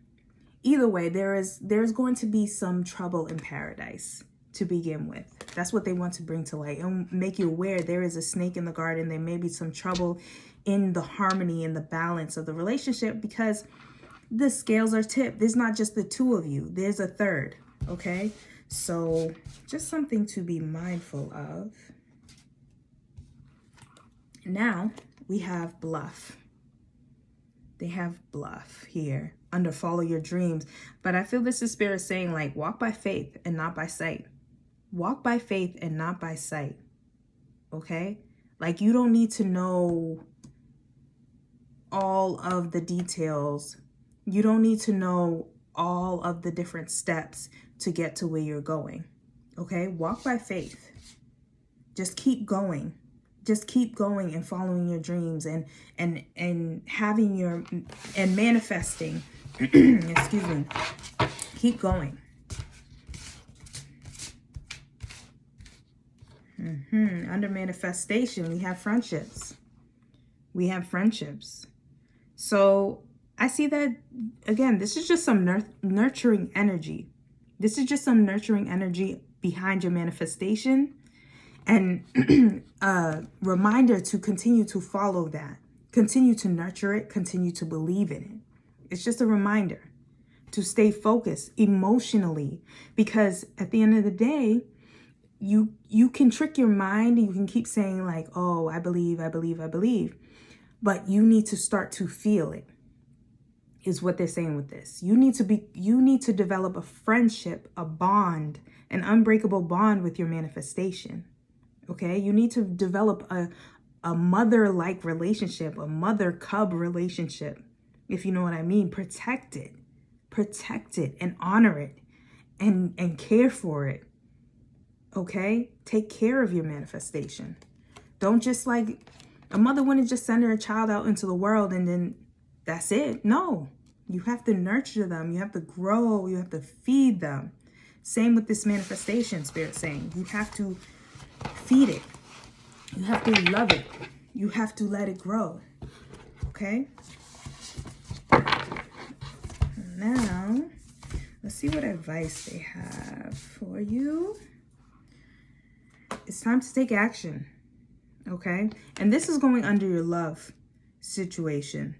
Either way, there's going to be some trouble in paradise to begin with. That's what they want to bring to light and make you aware there is a snake in the garden. There may be some trouble in the harmony and the balance of the relationship because the scales are tipped. There's not just the two of you. There's a third, okay? So just something to be mindful of. Now we have bluff. They have bluff here under follow your dreams. But I feel this is Spirit saying like walk by faith and not by sight. Walk by faith and not by sight. Okay? Like you don't need to know all of the details. You don't need to know all of the different steps to get to where you're going. Okay? Walk by faith. Just keep going. Just keep going and following your dreams and having your and manifesting. Excuse me. Keep going. Under manifestation, we have friendships. We have friendships. So I see that, again, this is just some nurturing energy. This is just some nurturing energy behind your manifestation, and a reminder to continue to follow that. Continue to nurture it. Continue to believe in it. It's just a reminder to stay focused emotionally, because at the end of the day, you can trick your mind and you can keep saying like, oh, I believe, but you need to start to feel it, is what they're saying with this. You need to develop a friendship, a bond, an unbreakable bond with your manifestation. Okay? You need to develop a mother-like relationship, a mother-cub relationship, if you know what I mean. Protect it and honor it and care for it. Okay? Take care of your manifestation. Don't just like, a mother wouldn't just send her child out into the world and then that's it. No, you have to nurture them. You have to grow. You have to feed them. Same with this manifestation, Spirit saying. You have to feed it. You have to love it. You have to let it grow. Okay? Now, let's see what advice they have for you. It's time to take action. Okay? And this is going under your love situation.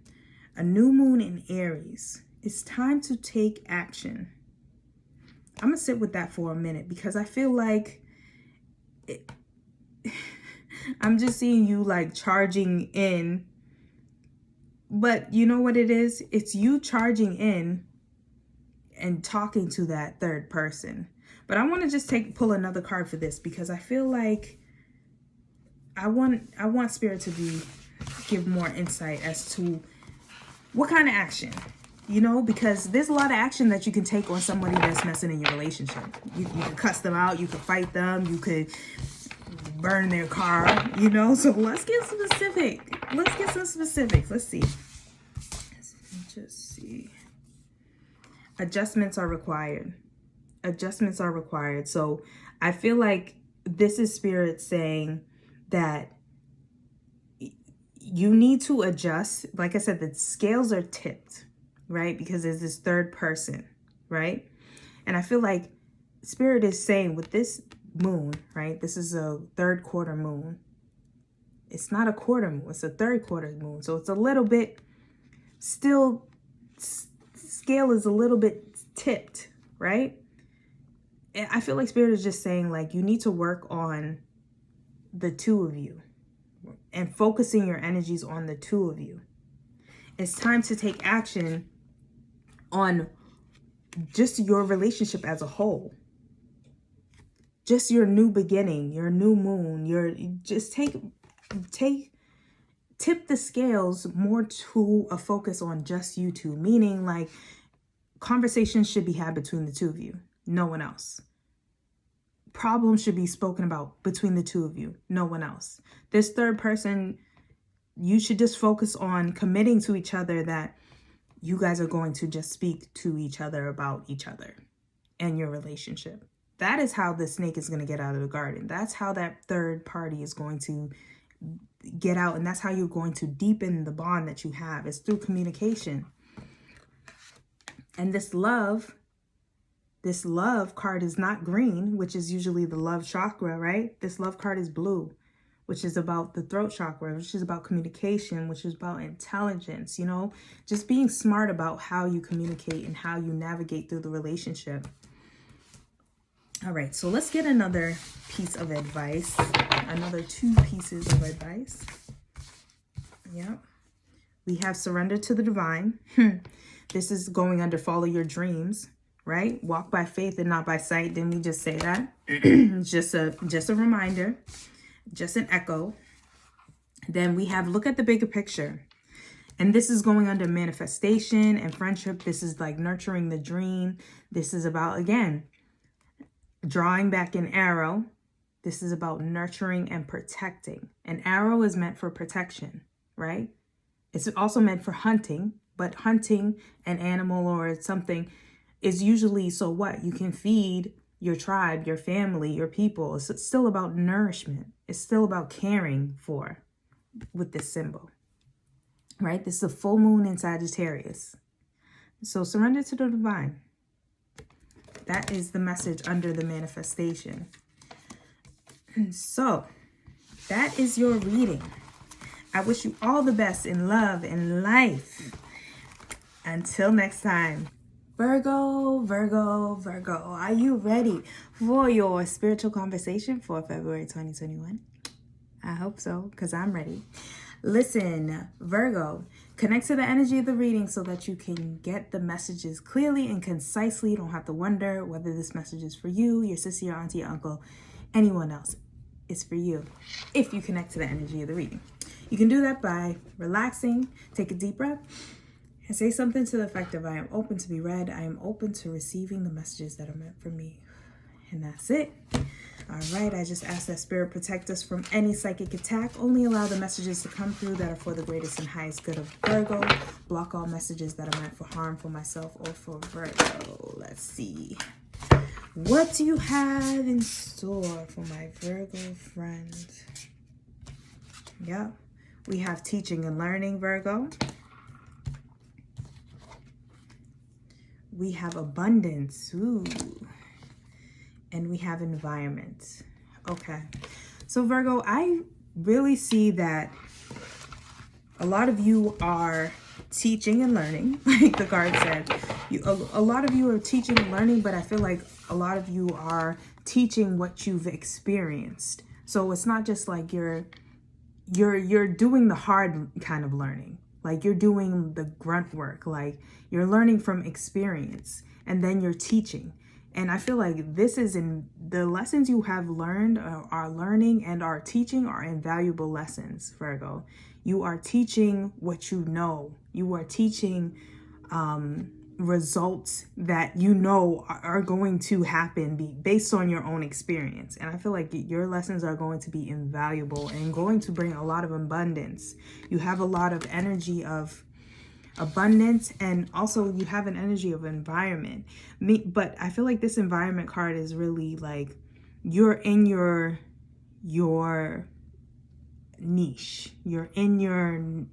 A new moon in Aries. It's time to take action. I'm going to sit with that for a minute because I feel like I'm just seeing you like charging in. But you know what it is? It's you charging in and talking to that third person. But I want to just pull another card for this because I feel like I want Spirit to give more insight as to what kind of action, you know, because there's a lot of action that you can take on somebody that's messing in your relationship. You could cuss them out, you could fight them, you could burn their car, you know. So let's get specific. Let's get some specifics. Let's see. Let's just see. Adjustments are required. Adjustments are required. So I feel like this is Spirit saying that you need to adjust. Like I said, the scales are tipped, right? Because there's this third person, right? And I feel like Spirit is saying with this moon, right? This is a third quarter moon. It's not a quarter moon. It's a third quarter moon. So it's a little bit still, scale is a little bit tipped, right? And I feel like Spirit is just saying like, you need to work on the two of you and focusing your energies on the two of you. It's time to take action on just your relationship as a whole. Just your new beginning, your new moon, just tip the scales more to a focus on just you two, meaning like conversations should be had between the two of you, no one else. Problems should be spoken about between the two of you, no one else. This third person, you should just focus on committing to each other that you guys are going to just speak to each other about each other and your relationship. That is how the snake is going to get out of the garden. That's how that third party is going to get out. And that's how you're going to deepen the bond that you have. It's through communication. And this love card is not green, which is usually the love chakra, right? This love card is blue, which is about the throat chakra, which is about communication, which is about intelligence, you know, just being smart about how you communicate and how you navigate through the relationship. All right, so let's get another piece of advice, another 2 pieces of advice. Yep. We have surrender to the divine. This is going under follow your dreams, right? Walk by faith and not by sight. Didn't we just say that? just a reminder, just an echo. Then we have look at the bigger picture. And this is going under manifestation and friendship. This is like nurturing the dream. This is about, again, drawing back an arrow. This is about nurturing and protecting. An arrow is meant for protection, right? It's also meant for hunting, but hunting an animal or something is usually, so what? You can feed your tribe, your family, your people. It's still about nourishment. It's still about caring for with this symbol, right? This is a full moon in Sagittarius. So surrender to the divine. That is the message under the manifestation. So that is your reading. I wish you all the best in love and life. Until next time. Virgo, Virgo, Virgo, are you ready for your spiritual conversation for February 2021? I hope so, because I'm ready. Listen, Virgo, connect to the energy of the reading so that you can get the messages clearly and concisely. You don't have to wonder whether this message is for you, your sister, your auntie, your uncle, anyone else. It's for you if you connect to the energy of the reading. You can do that by relaxing, take a deep breath, and say something to the effect of, I am open to be read. I am open to receiving the messages that are meant for me. And that's it. All right. I just ask that Spirit protect us from any psychic attack. Only allow the messages to come through that are for the greatest and highest good of Virgo. Block all messages that are meant for harm for myself or for Virgo. Let's see. What do you have in store for my Virgo friend? Yeah. We have teaching and learning, Virgo. We have abundance, ooh, and we have environment. Okay, so Virgo, I really see that a lot of you are teaching and learning, like the card said. A lot of you are teaching and learning, but I feel like a lot of you are teaching what you've experienced. So it's not just like you're doing the hard kind of learning. Like you're doing the grunt work, like you're learning from experience and then you're teaching. And I feel like this is in the lessons you have learned, are learning and are teaching are invaluable lessons, Virgo. You are teaching what you know. You are teaching results that you know are going to happen based on your own experience. And I feel like your lessons are going to be invaluable and going to bring a lot of abundance. You have a lot of energy of abundance, and also you have an energy of environment. But I feel like this environment card is really like you're in your niche. You're in your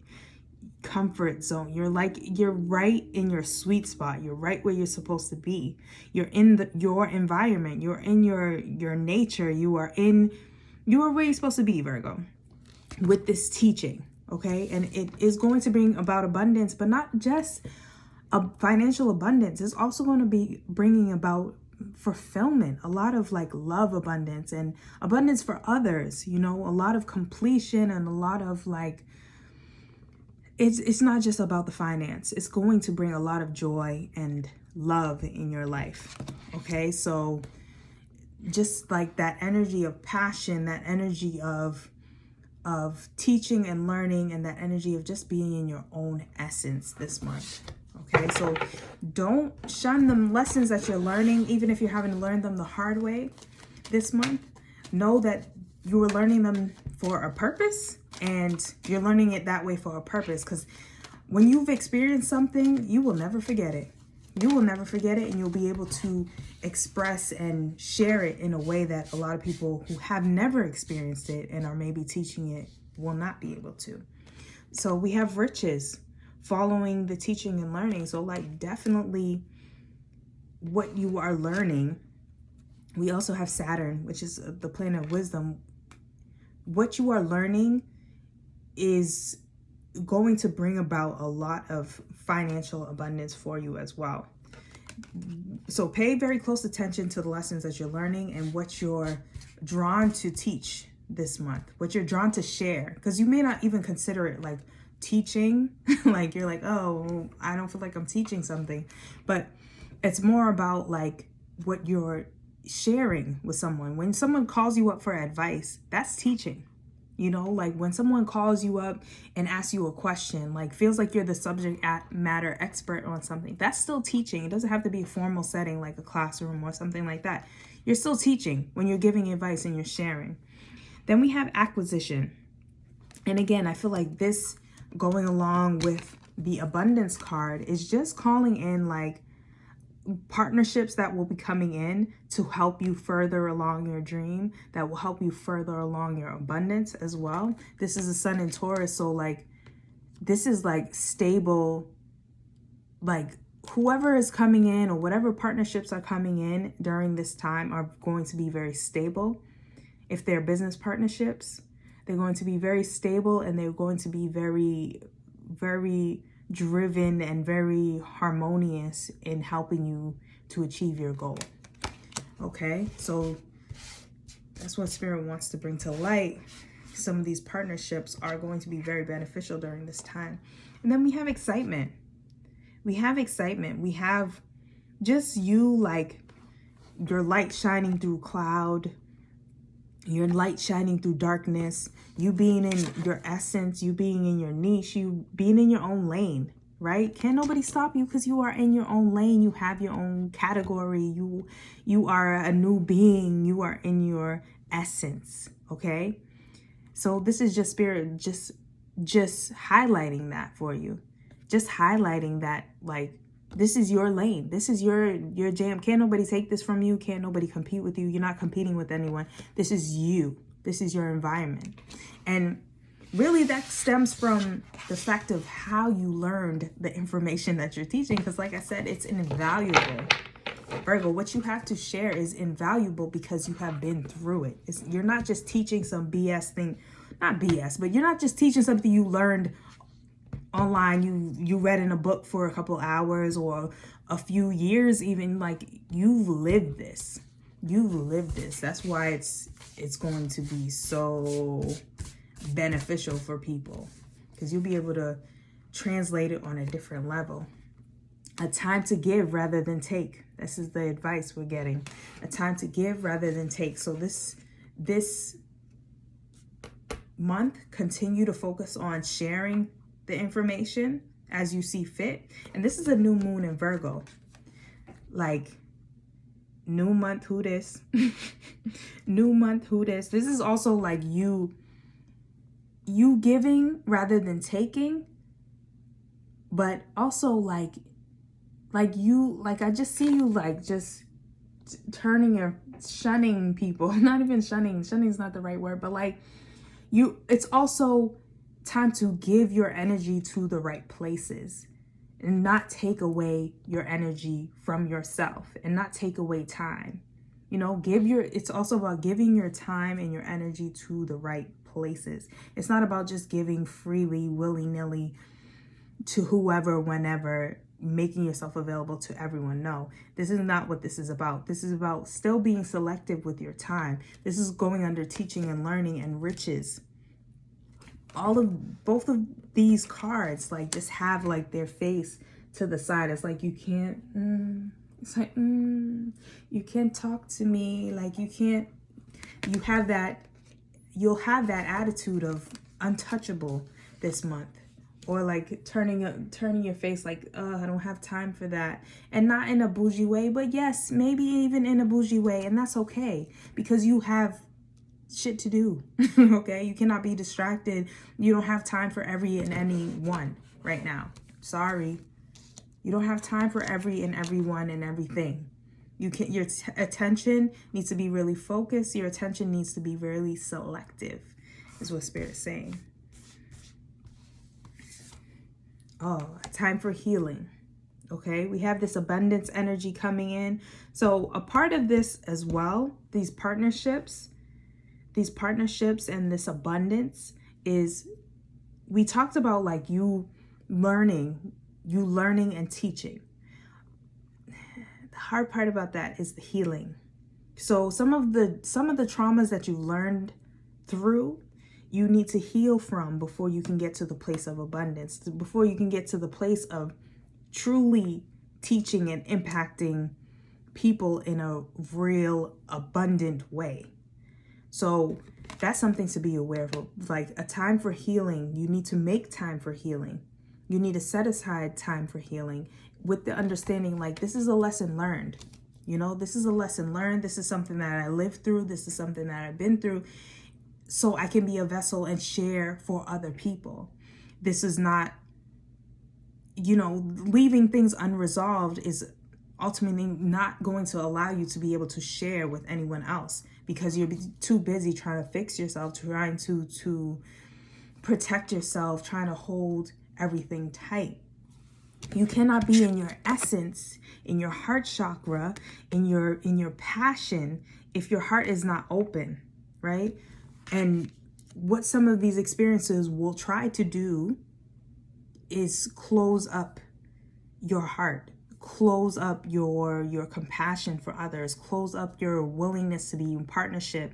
comfort zone. You're right in your sweet spot. You're right where you're supposed to be. You're in your environment. You're in your nature. You are where you're supposed to be, Virgo, with this teaching. Okay, and it is going to bring about abundance, but not just a financial abundance. It's also going to be bringing about fulfillment, a lot of like love abundance and abundance for others, you know, a lot of completion and a lot of like, it's not just about the finance. It's going to bring a lot of joy and love in your life. Okay, so just like that energy of passion, that energy of teaching and learning, and that energy of just being in your own essence this month. Okay, so don't shun the lessons that you're learning, even if you're having to learn them the hard way this month. Know that you were learning them for a purpose, and you're learning it that way for a purpose, because when you've experienced something, you will never forget it. You will never forget it, and you'll be able to express and share it in a way that a lot of people who have never experienced it and are maybe teaching it will not be able to. So we have riches following the teaching and learning. So like definitely what you are learning. We also have Saturn, which is the planet of wisdom. What you are learning is going to bring about a lot of financial abundance for you as well. So pay very close attention to the lessons that you're learning and what you're drawn to teach this month, what you're drawn to share, because you may not even consider it like teaching. Like you're like, oh, I don't feel like I'm teaching something, but it's more about like what you're sharing with someone. When someone calls you up for advice, that's teaching. You know, like when someone calls you up and asks you a question, like feels like you're the subject matter expert on something, that's still teaching. It doesn't have to be a formal setting like a classroom or something like that. You're still teaching when you're giving advice and you're sharing. Then we have acquisition. And again, I feel like this going along with the abundance card is just calling in like partnerships that will be coming in to help you further along your dream, that will help you further along your abundance as well. This is a sun in Taurus, so like this is like stable, like whoever is coming in or whatever partnerships are coming in during this time are going to be very stable. If they're business partnerships, they're going to be very stable, and they're going to be very, very driven and very harmonious in helping you to achieve your goal. Okay, so that's what Spirit wants to bring to light. Some of these partnerships are going to be very beneficial during this time. And then we have excitement. We have excitement. We have just you, like your light shining through cloud, your light shining through darkness, you being in your essence, you being in your niche, you being in your own lane, right? Can't nobody stop you because you are in your own lane. You have your own category. You are a new being. You are in your essence, okay? So this is just Spirit just highlighting that for you. Just highlighting that, like, this is your lane. This is your jam. Can't nobody take this from you. Can't nobody compete with you. You're not competing with anyone. This is you. This is your environment. And really that stems from the fact of how you learned the information that you're teaching. Because like I said, it's invaluable. Virgo, what you have to share is invaluable because you have been through it. You're not just teaching some BS thing. Not BS, but you're not just teaching something you learned online, you read in a book for a couple hours or a few years even. Like, you've lived this. That's why it's going to be so beneficial for people, because you'll be able to translate it on a different level. A time to give rather than take. This is the advice we're getting. A time to give rather than take. So this month, continue to focus on sharing the information as you see fit. And this is a new moon in Virgo. Like, new month, who this? New month, who this? This is also like you giving rather than taking, but also like you, like, I just see you like just turning or shunning people. Not even shunning is not the right word, but like it's also time to give your energy to the right places and not take away your energy from yourself and not take away time. You know, it's also about giving your time and your energy to the right places. It's not about just giving freely, willy-nilly to whoever, whenever, making yourself available to everyone. No, this is not what this is about. This is about still being selective with your time. This is going under teaching and learning and riches. Both of these cards, like, just have like their face to the side. It's like you can't you can't talk to me, like you'll have that attitude of untouchable this month, or like turning your face like, I don't have time for that. And not in a bougie way, but yes, maybe even in a bougie way, and that's okay, because you have shit to do. Okay, you cannot be distracted. You don't have time for every and any one right now. Sorry, you don't have time for every and everyone and everything. Your attention needs to be really focused. Your attention needs to be really selective, is what Spirit is saying. Oh, time for healing. Okay, we have this abundance energy coming in. So a part of this as well, these partnerships and this abundance is, we talked about like you learning and teaching. The hard part about that is the healing. So some of the traumas that you learned through, you need to heal from before you can get to the place of abundance, before you can get to the place of truly teaching and impacting people in a real abundant way. So that's something to be aware of. Like, a time for healing. You need to make time for healing. You need to set aside time for healing with the understanding, like, this is a lesson learned. You know, this is a lesson learned. This is something that I lived through. This is something that I've been through. So I can be a vessel and share for other people. This is not, you know, leaving things unresolved is ultimately not going to allow you to be able to share with anyone else, because you're too busy trying to fix yourself, trying to protect yourself, trying to hold everything tight. You cannot be in your essence, in your heart chakra, in your passion, if your heart is not open, right? And what some of these experiences will try to do is close up your heart, close up your compassion for others, close up your willingness to be in partnership,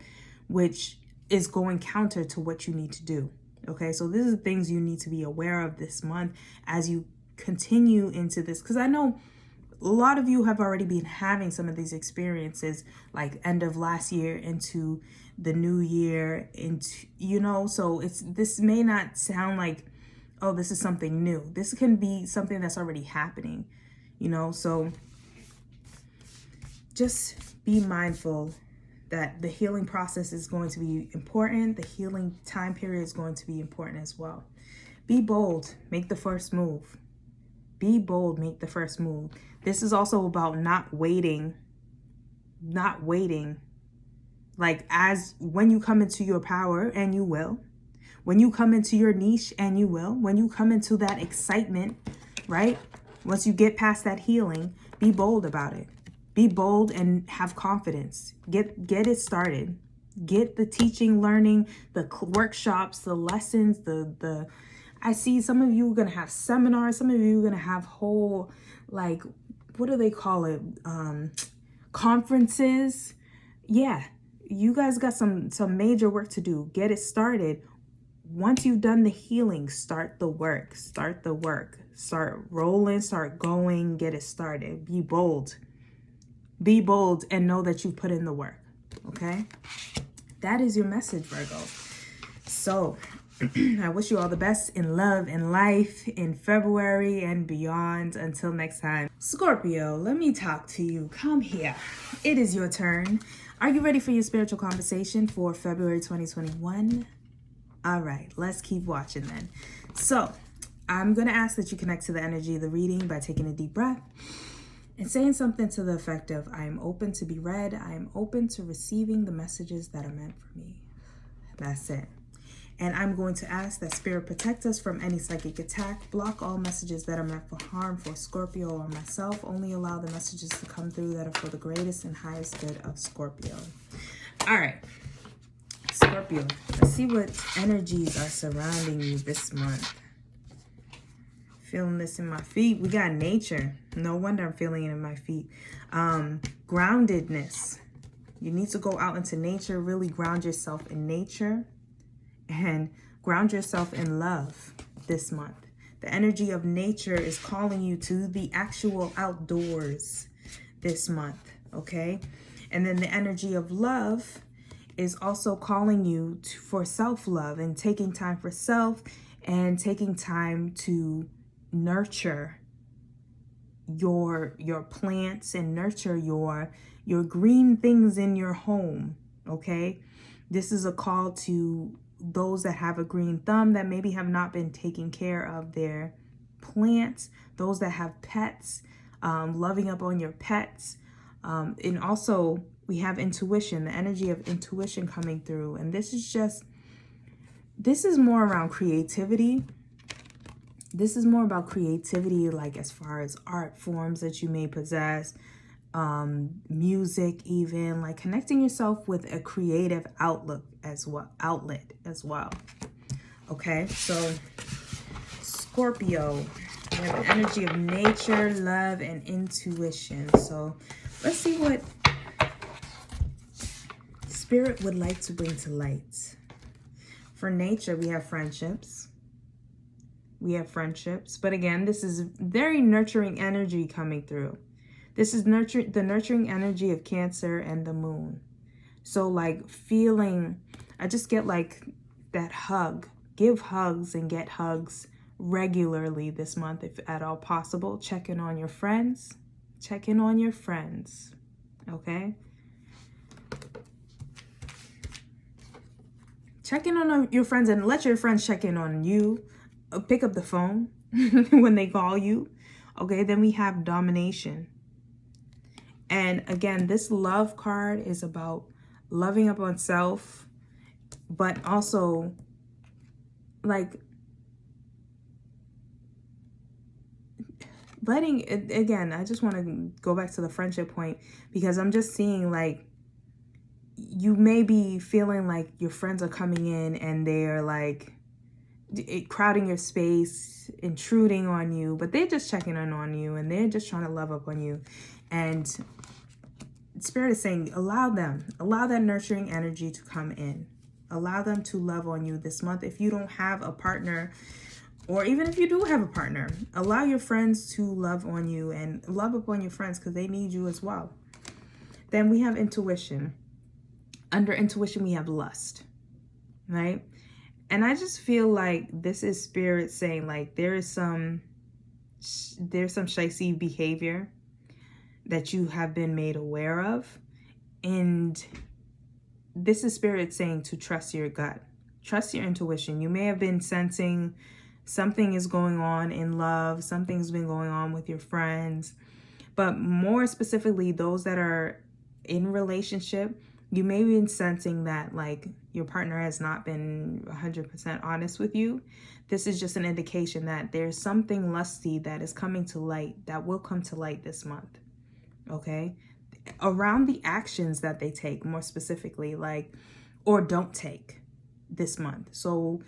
which is going counter to what you need to do. Okay, so these are things you need to be aware of this month as you continue into this, because I know a lot of you have already been having some of these experiences, like end of last year into the new year, into, you know, so this may not sound like, oh, this is something new. This can be something that's already happening, you know, so just be mindful that the healing process is going to be important. The healing time period is going to be important as well. Be bold, make the first move. Be bold, make the first move. This is also about not waiting. Like, as when you come into your power, and you will, when you come into your niche, and you will, when you come into that excitement, right? Once you get past that healing, be bold about it. Be bold and have confidence. Get it started. Get the teaching, learning, the workshops, the lessons, the I see some of you are going to have seminars. Some of you are going to have whole, like, what do they call it? Conferences. Yeah, you guys got some major work to do. Get it started. Once you've done the healing, start the work. Start the work. Start rolling, start going, get it started. Be bold. Be bold and know that you put in the work, okay? That is your message, Virgo. So I wish you all the best in love and life in February and beyond. Until next time. Scorpio, let me talk to you. Come here. It is your turn. Are you ready for your spiritual conversation for February 2021? All right, let's keep watching then. So I'm going to ask that you connect to the energy of the reading by taking a deep breath and saying something to the effect of, I am open to be read. I am open to receiving the messages that are meant for me. That's it. And I'm going to ask that Spirit protect us from any psychic attack, block all messages that are meant for harm for Scorpio or myself, only allow the messages to come through that are for the greatest and highest good of Scorpio. All right, Scorpio, let's see what energies are surrounding you this month. Feeling this in my feet. We got nature. No wonder I'm feeling it in my feet. Groundedness. You need to go out into nature, really ground yourself in nature and ground yourself in love this month. The energy of nature is calling you to the actual outdoors this month, okay? And then the energy of love is also calling you for self-love and taking time for self and taking time to nurture your plants and nurture your green things in your home, okay? This is a call to those that have a green thumb that maybe have not been taking care of their plants, those that have pets, loving up on your pets. And also we have intuition, the energy of intuition coming through. And this is more around creativity. This is more about creativity, like as far as art forms that you may possess, music, even like connecting yourself with a creative outlet as well. Okay, so Scorpio, we have the energy of nature, love, and intuition. So let's see what Spirit would like to bring to light. For nature, we have friendships. But again, this is very nurturing energy coming through. This is the nurturing energy of Cancer and the moon. So like feeling, I just get like that hug. Give hugs and get hugs regularly this month if at all possible. Check in on your friends. Okay? Check in on your friends and let your friends check in on you. Pick up the phone when they call you. Okay, then we have domination. And again, this love card is about loving up on self, but also like letting it, again, I just want to go back to the friendship point, because I'm just seeing like you may be feeling like your friends are coming in and they're like crowding your space, intruding on you, but they're just checking in on you and they're just trying to love up on you. And Spirit is saying, allow that nurturing energy to come in. Allow them to love on you this month. If you don't have a partner, or even if you do have a partner, allow your friends to love on you and love up on your friends, because they need you as well. Then we have intuition. Under intuition, we have lust, right? And I just feel like this is Spirit saying like there's some shicey behavior that you have been made aware of. And this is Spirit saying to trust your gut, trust your intuition. You may have been sensing something is going on in love, something's been going on with your friends, but more specifically, those that are in relationship, you may be sensing that like your partner has not been 100% honest with you. This is just an indication that there's something lusty that is coming to light, that will come to light this month, okay? Around the actions that they take, more specifically, like, or don't take this month. So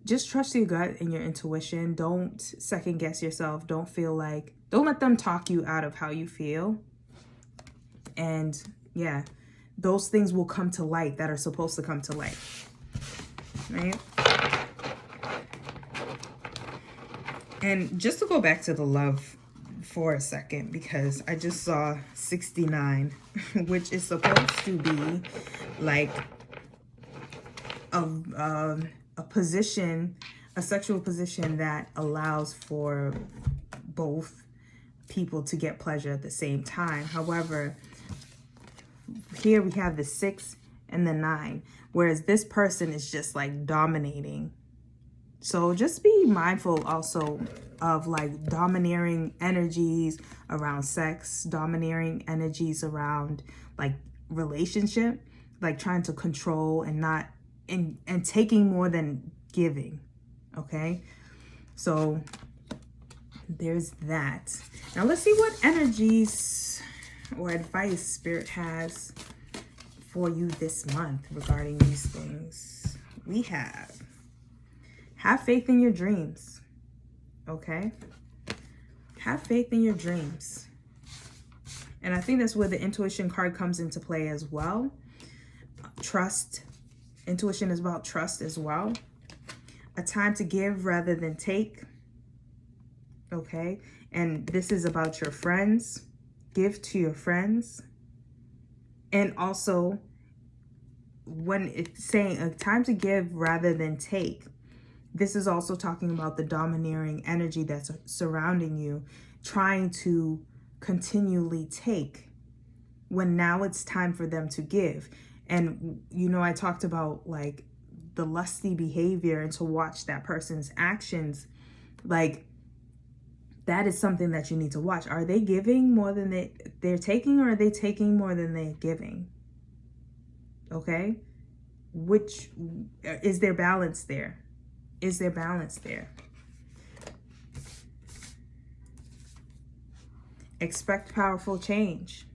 just trust your gut and your intuition. Don't second guess yourself. Don't let them talk you out of how you feel. And yeah, those things will come to light that are supposed to come to light, right? And just to go back to the love for a second, because I just saw 69, which is supposed to be like a position, a sexual position that allows for both people to get pleasure at the same time. However, here we have the 6 and the 9, whereas this person is just like dominating. So just be mindful also of like domineering energies around sex, domineering energies around like relationship, like trying to control and not and taking more than giving. Okay, so there's that. Now let's see what energies or advice Spirit has for you this month regarding these things. We have faith in your dreams. Okay, have faith in your dreams. And I think that's where the intuition card comes into play as well. Trust. Intuition is about trust as well. A time to give rather than take. Okay, and this is about your friends. Give to your friends. And also, when it's saying a time to give rather than take, this is also talking about the domineering energy that's surrounding you, trying to continually take when now it's time for them to give. And, you know, I talked about like the lusty behavior and to watch that person's actions. Like, that is something that you need to watch. Are they giving more than they're taking, or are they taking more than they're giving? Okay? Which, is there balance there? Is there balance there? Expect powerful change.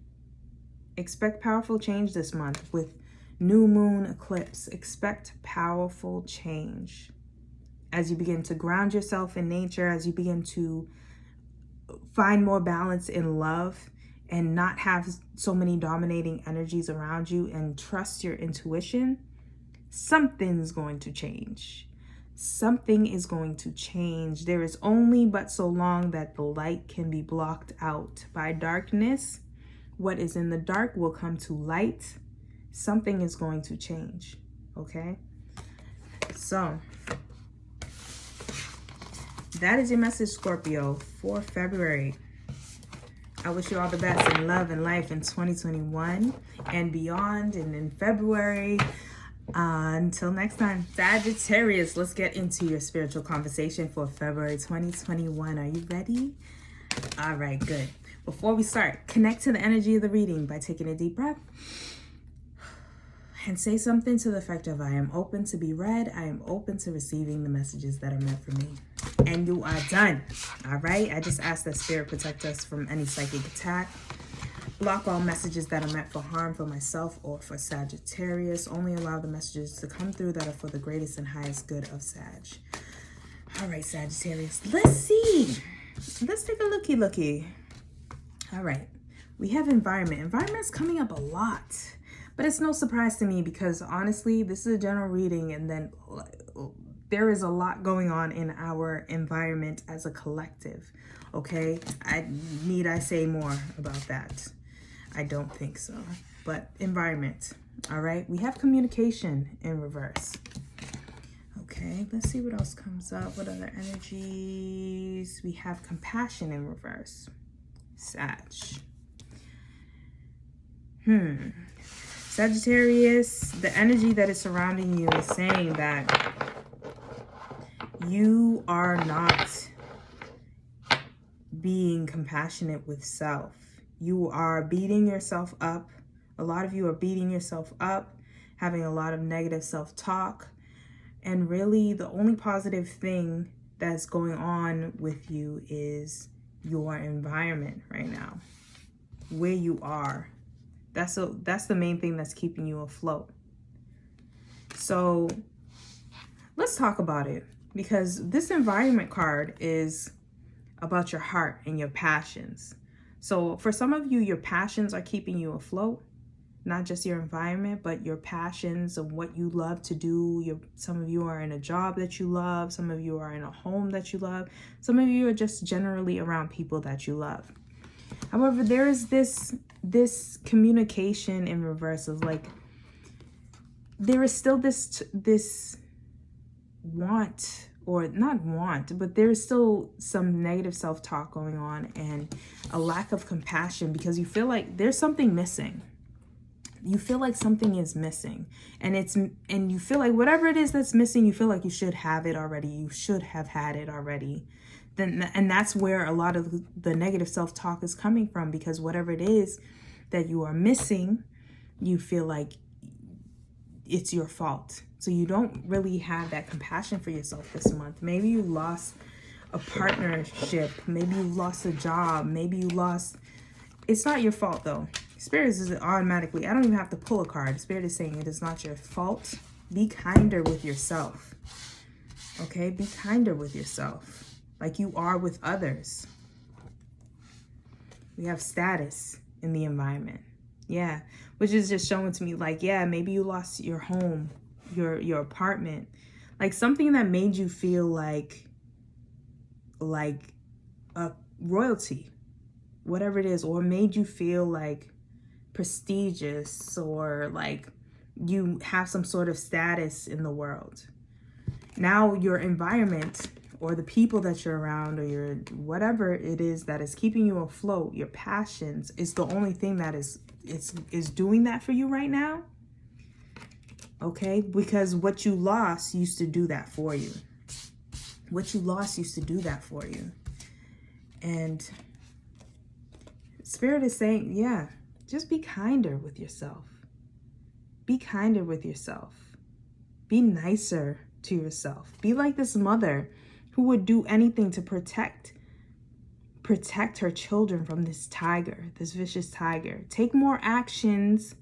Expect powerful change this month with new moon eclipse. Expect powerful change as you begin to ground yourself in nature, as you begin to find more balance in love and not have so many dominating energies around you, and trust your intuition. Something's going to change. Something is going to change. There is only but so long that the light can be blocked out by darkness. What is in the dark will come to light. Something is going to change. Okay? So, that is your message, Scorpio, for February. I wish you all the best in love and life in 2021 and beyond, and in February. Until next time, Sagittarius, let's get into your spiritual conversation for February 2021. Are you ready? All right, good. Before we start, connect to the energy of the reading by taking a deep breath and say something to the effect of, I am open to be read. I am open to receiving the messages that are meant for me. And you are done. All right. I just ask that Spirit protect us from any psychic attack. Block all messages that are meant for harm for myself or for Sagittarius. Only allow the messages to come through that are for the greatest and highest good of Sag. All right, Sagittarius. Let's see. Let's take a looky. All right. We have environment. Environment's coming up a lot. But it's no surprise to me because honestly, this is a general reading, and then there is a lot going on in our environment as a collective. Okay, need I say more about that? I don't think so. But environment. All right, we have communication in reverse. Okay, let's see what else comes up. What other energies? We have compassion in reverse. Sag. Sagittarius, the energy that is surrounding you is saying that you are not being compassionate with self. You are beating yourself up. A lot of you are beating yourself up, having a lot of negative self-talk. And really, the only positive thing that's going on with you is your environment right now, where you are. That's the main thing that's keeping you afloat. So let's talk about it, because this environment card is about your heart and your passions. So for some of you, your passions are keeping you afloat, not just your environment, but your passions of what you love to do. Some of you are in a job that you love. Some of you are in a home that you love. Some of you are just generally around people that you love. However, there is this communication in reverse of like, there is still this want, or not want, but there is still some negative self-talk going on and a lack of compassion because you feel like there's something missing. You feel like something is missing, and you feel like whatever it is that's missing, you feel like you should have it already. You should have had it already. And that's where a lot of the negative self-talk is coming from, because whatever it is that you are missing, you feel like it's your fault. So you don't really have that compassion for yourself this month. Maybe you lost a partnership. Maybe you lost a job. Maybe you lost... It's not your fault though. Spirit is automatically... I don't even have to pull a card. Spirit is saying it is not your fault. Be kinder with yourself. Okay? Be kinder with yourself. Like you are with others. We have status in the environment. Yeah. Which is just showing to me like, yeah, maybe you lost your home, your apartment. Like something that made you feel like a royalty. Whatever it is. Or made you feel like prestigious, or like you have some sort of status in the world. Now your environment, or the people that you're around, or your whatever it is that is keeping you afloat, your passions, is the only thing that is doing that for you right now. Okay? Because what you lost used to do that for you. What you lost used to do that for you. And Spirit is saying, yeah, just be kinder with yourself. Be kinder with yourself. Be nicer to yourself. Be like this mother who would do anything to protect her children from this tiger, this vicious tiger. Take more actions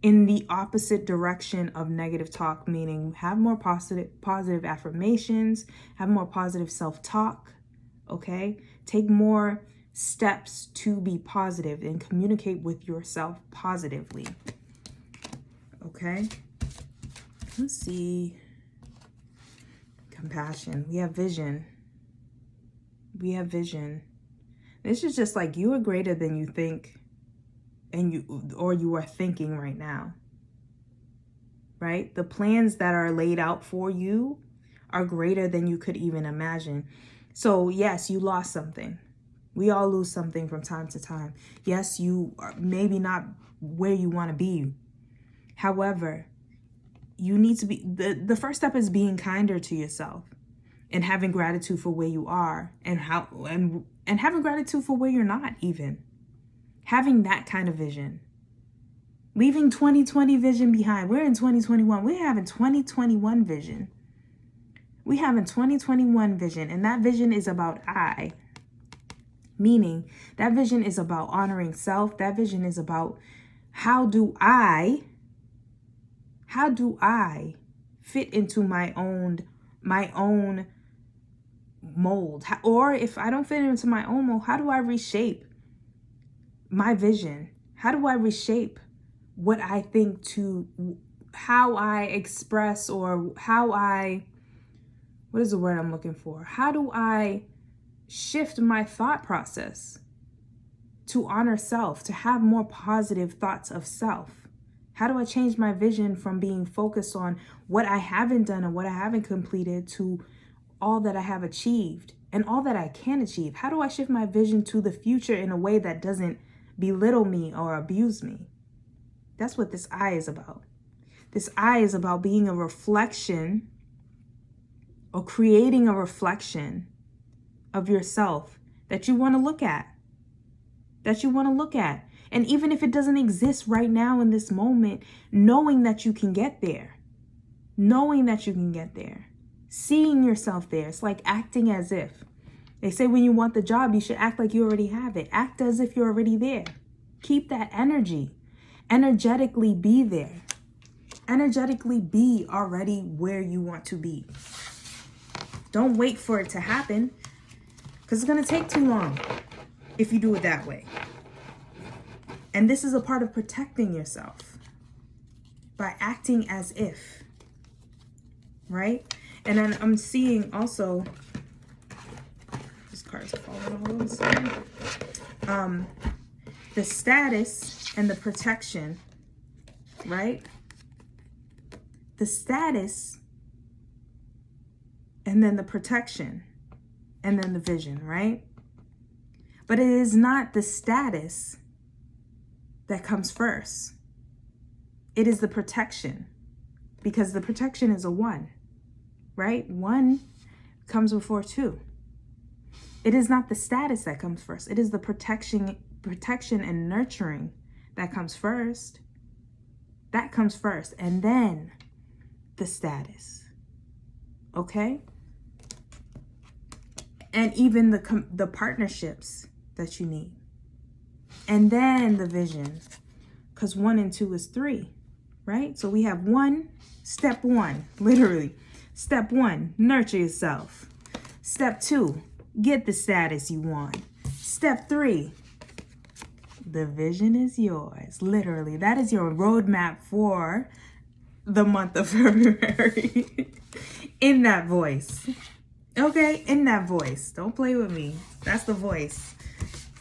in the opposite direction of negative talk, meaning have more positive affirmations, have more positive self-talk, okay? Take more steps to be positive and communicate with yourself positively, okay? Let's see. Compassion. We have vision. We have vision. This is just like you are greater than you think, and you are thinking right now. Right? The plans that are laid out for you are greater than you could even imagine. So yes, you lost something. We all lose something from time to time. Yes, you are maybe not where you want to be. However, you need to be, the first step is being kinder to yourself and having gratitude for where you are, and having gratitude for where you're not even. Having that kind of vision. Leaving 2020 vision behind. We're in 2021. We're having 2021 vision. We having 2021 vision, and that vision is about I. Meaning that vision is about honoring self. That vision is about how do I fit into my own mold? Or if I don't fit into my own mold, how do I reshape my vision? How do I reshape what I think to how I express, or what is the word I'm looking for? How do I shift my thought process to honor self, to have more positive thoughts of self? How do I change my vision from being focused on what I haven't done and what I haven't completed to all that I have achieved and all that I can achieve? How do I shift my vision to the future in a way that doesn't belittle me or abuse me? That's what this I is about. This I is about being a reflection, or creating a reflection of yourself that you want to look at. And even if it doesn't exist right now in this moment, knowing that you can get there. Seeing yourself there. It's like acting as if. They say when you want the job, you should act like you already have it. Act as if you're already there. Keep that energy. Energetically be there. Energetically be already where you want to be. Don't wait for it to happen, because it's going to take too long if you do it that way. And this is a part of protecting yourself by acting as if, right? And then I'm seeing also, this card's falling all of a sudden. The status and the protection, right? The status, and then the protection, and then the vision, right? But it is not the status that comes first. It is the protection, because the protection is a 1, right? 1 comes before 2. It is not the status that comes first. It is the protection and nurturing that comes first. That comes first, and then the status. Okay? And even the partnerships that you need. And then the vision, because 1 and 2 is 3, right? So we have step 1, literally. Step 1, nurture yourself. Step 2, get the status you want. Step 3, the vision is yours. Literally, that is your roadmap for the month of February. In that voice. Okay, in that voice. Don't play with me. That's the voice.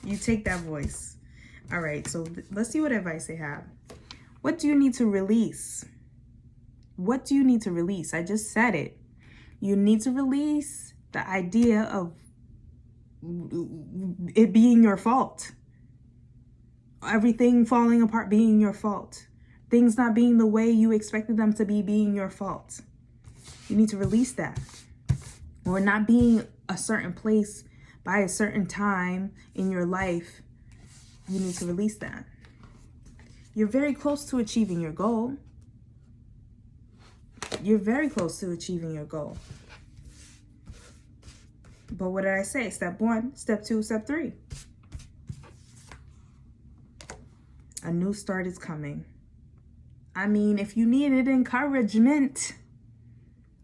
You take that voice. All right, so let's see what advice they have. What do you need to release? What do you need to release? I just said it. You need to release the idea of it being your fault. Everything falling apart being your fault. Things not being the way you expected them to be being your fault. You need to release that. Or not being a certain place by a certain time in your life. You need to release that. You're very close to achieving your goal. You're very close to achieving your goal. But what did I say? Step 1, step 2, step 3. A new start is coming. I mean, if you needed encouragement,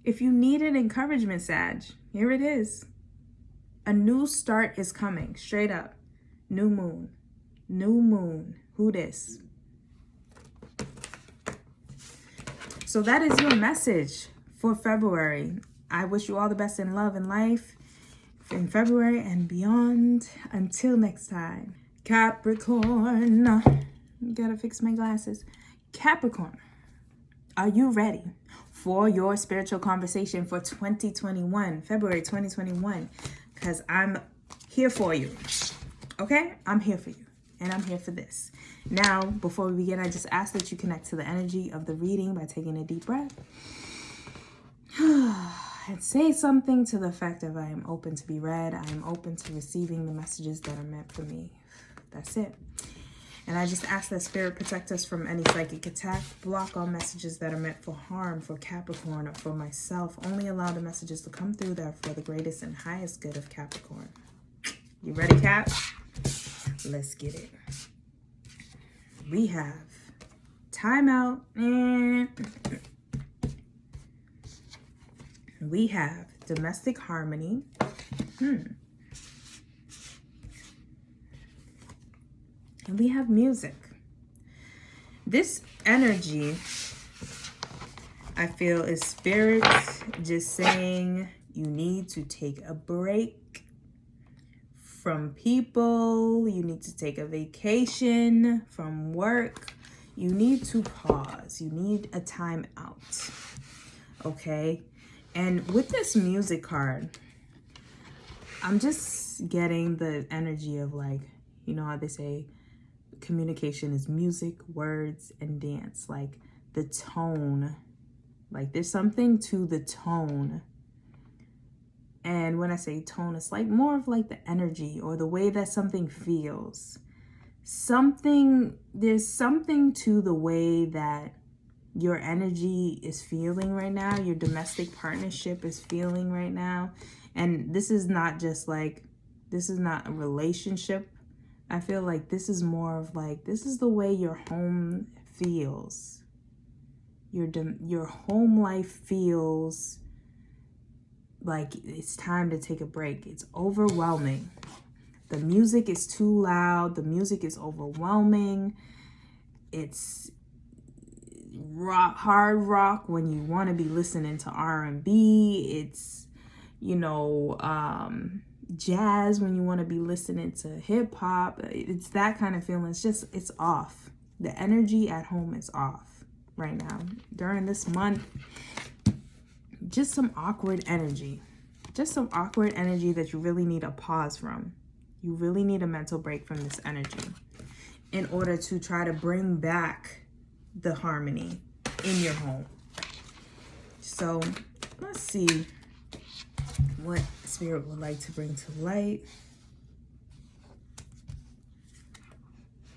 Sag, here it is. A new start is coming, straight up. New moon. Who this? So that is your message for February. I wish you all the best in love and life in February and beyond. Until next time. Capricorn. Gotta fix my glasses. Capricorn, are you ready for your spiritual conversation for 2021, February 2021? Because I'm here for you. Okay? I'm here for you. And I'm here for this. Now, before we begin, I just ask that you connect to the energy of the reading by taking a deep breath. And say something to the effect of, I am open to be read. I am open to receiving the messages that are meant for me. That's it. And I just ask that Spirit protect us from any psychic attack, block all messages that are meant for harm for Capricorn or for myself. Only allow the messages to come through that are for the greatest and highest good of Capricorn. You ready, Cap? Let's get it. We have timeout. We have domestic harmony. And we have music. This energy, I feel, is Spirit just saying you need to take a break from people. You need to take a vacation from work. You need to pause. You need a time out. Okay? And with this music card, I'm just getting the energy of, like, you know how they say communication is music, words, and dance. Like the tone, like there's something to the tone. And when I say tone, it's like more of like the energy or the way that something feels. There's something to the way that your energy is feeling right now, your domestic partnership is feeling right now. And this is not just like, this is not a relationship. I feel like this is more of like, this is the way your home feels. Your home life feels like it's time to take a break. It's overwhelming. The music is too loud. The music is overwhelming. It's rock, hard rock when you want to be listening to R&B. It's, you know, jazz when you want to be listening to hip hop. It's that kind of feeling. It's just, it's off. The energy at home is off right now. During this month, just some awkward energy. Just some awkward energy that you really need a pause from. You really need a mental break from this energy in order to try to bring back the harmony in your home. So let's see what Spirit would like to bring to light.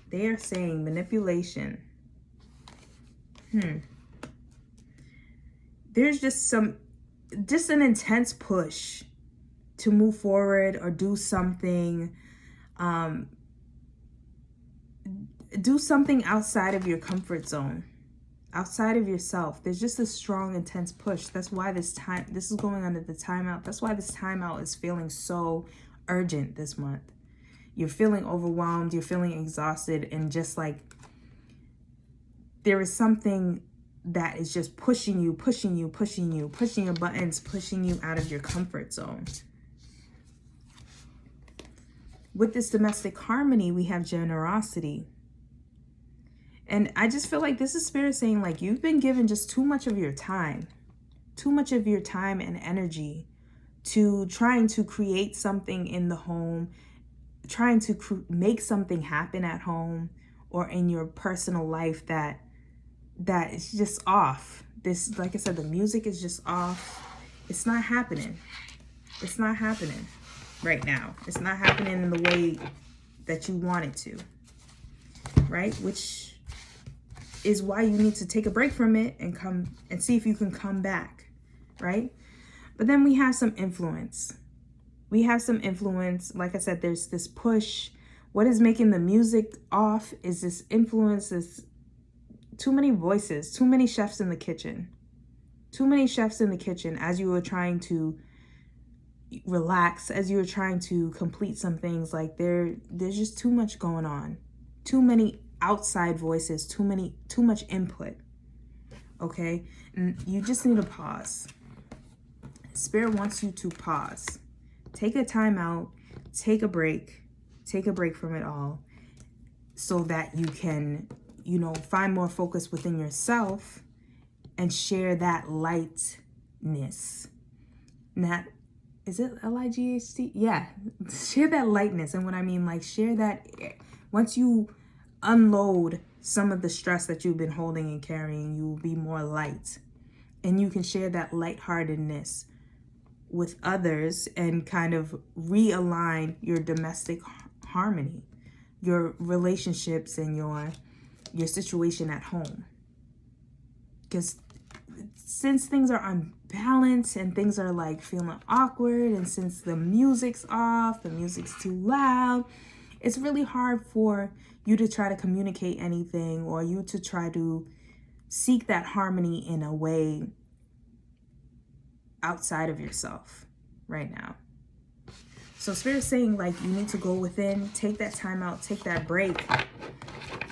They are saying manipulation. There's just an intense push to move forward or do something outside of your comfort zone, outside of yourself. There's just a strong, intense push. That's why this is going under the timeout. That's why this timeout is feeling so urgent this month. You're feeling overwhelmed. You're feeling exhausted. And just like there is something that is just pushing your buttons, pushing you out of your comfort zone. With this domestic harmony, we have generosity. And I just feel like this is Spirit saying, like, you've been given just too much of your time and energy to trying to create something in the home, trying to make something happen at home or in your personal life that is just off. This, like I said, the music is just off. It's not happening. It's not happening right now. It's not happening in the way that you want it to, right? Which is why you need to take a break from it and come and see if you can come back, right? But then we have some influence. Like I said, there's this push. What is making the music off is this influence, is too many voices, too many chefs in the kitchen. Too many chefs in the kitchen as you were trying to relax, as you were trying to complete some things. Like there's just too much going on. Too many outside voices, too much input. Okay? And you just need to pause. Spirit wants you to pause. Take a time out, take a break from it all so that you can, you know, find more focus within yourself and share that lightness. Not, is it L-I-G-H-T? Yeah, share that lightness. And what I mean, like, share that, once you unload some of the stress that you've been holding and carrying, you will be more light. And you can share that lightheartedness with others and kind of realign your domestic harmony. your relationships and your situation at home. Because since things are unbalanced and things are like feeling awkward, and since the music's off, the music's too loud, it's really hard for you to try to communicate anything, or you to try to seek that harmony in a way outside of yourself right now. So Spirit's saying, like, you need to go within, take that time out, take that break,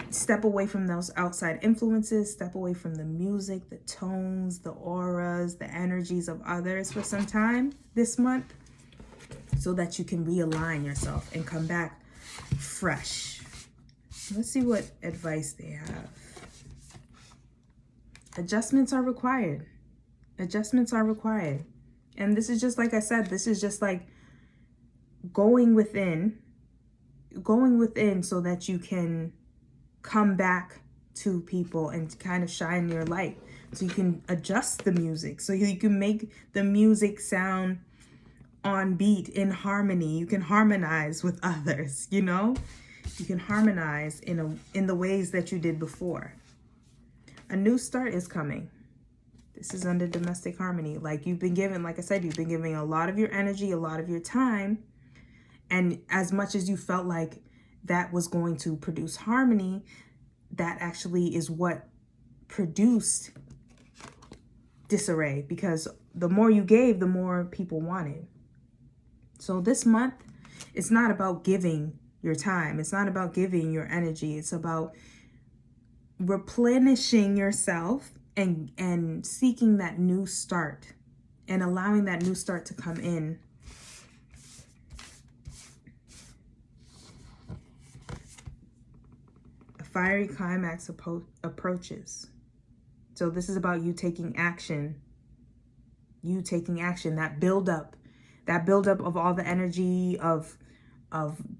step away from those outside influences, step away from the music, the tones, the auras, the energies of others for some time this month, so that you can realign yourself and come back fresh. Let's see what advice they have. Adjustments are required. Adjustments are required. And this is just, like I said, this is just like going within so that you can come back to people and kind of shine your light. So you can adjust the music, so you can make the music sound on beat, in harmony. You can harmonize with others, you know? You can harmonize in the ways that you did before. A new start is coming. This is under domestic harmony. Like, you've been given, like I said, you've been giving a lot of your energy, a lot of your time. And as much as you felt like that was going to produce harmony, that actually is what produced disarray, because the more you gave, the more people wanted. So this month, it's not about giving your time. It's not about giving your energy. It's about replenishing yourself and seeking that new start and allowing that new start to come in. A fiery climax approaches. So this is about you taking action. You taking action, that buildup of all the energy of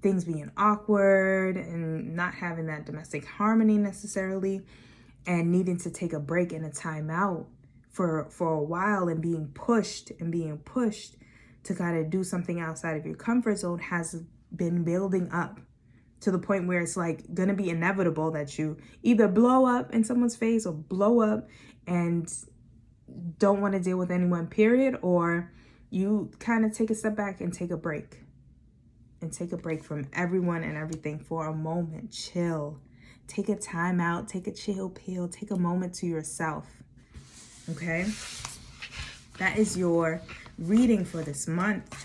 things being awkward and not having that domestic harmony necessarily, and needing to take a break and a time out for a while, and being pushed to kind of do something outside of your comfort zone has been building up to the point where it's like going to be inevitable that you either blow up in someone's face or blow up and don't want to deal with anyone, period, or you kind of take a step back and take a break. And take a break from everyone and everything for a moment. Chill. Take a time out. Take a chill pill. Take a moment to yourself. Okay? That is your reading for this month.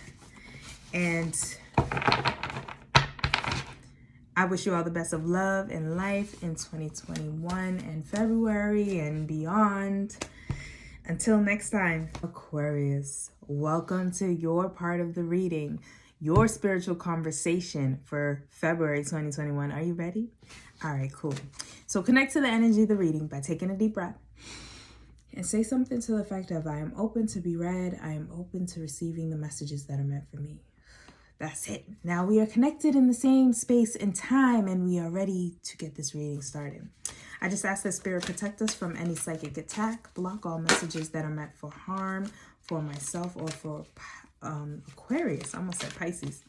And I wish you all the best of love and life in 2021 and February and beyond. Until next time, Aquarius, welcome to your part of the reading. Your spiritual conversation for February 2021. Are you ready? All right, cool. So connect to the energy of the reading by taking a deep breath and say something to the effect of, I am open to be read. I am open to receiving the messages that are meant for me. That's it. Now we are connected in the same space and time, and we are ready to get this reading started. I just ask that Spirit protect us from any psychic attack, block all messages that are meant for harm for myself or for Aquarius. I almost said Pisces.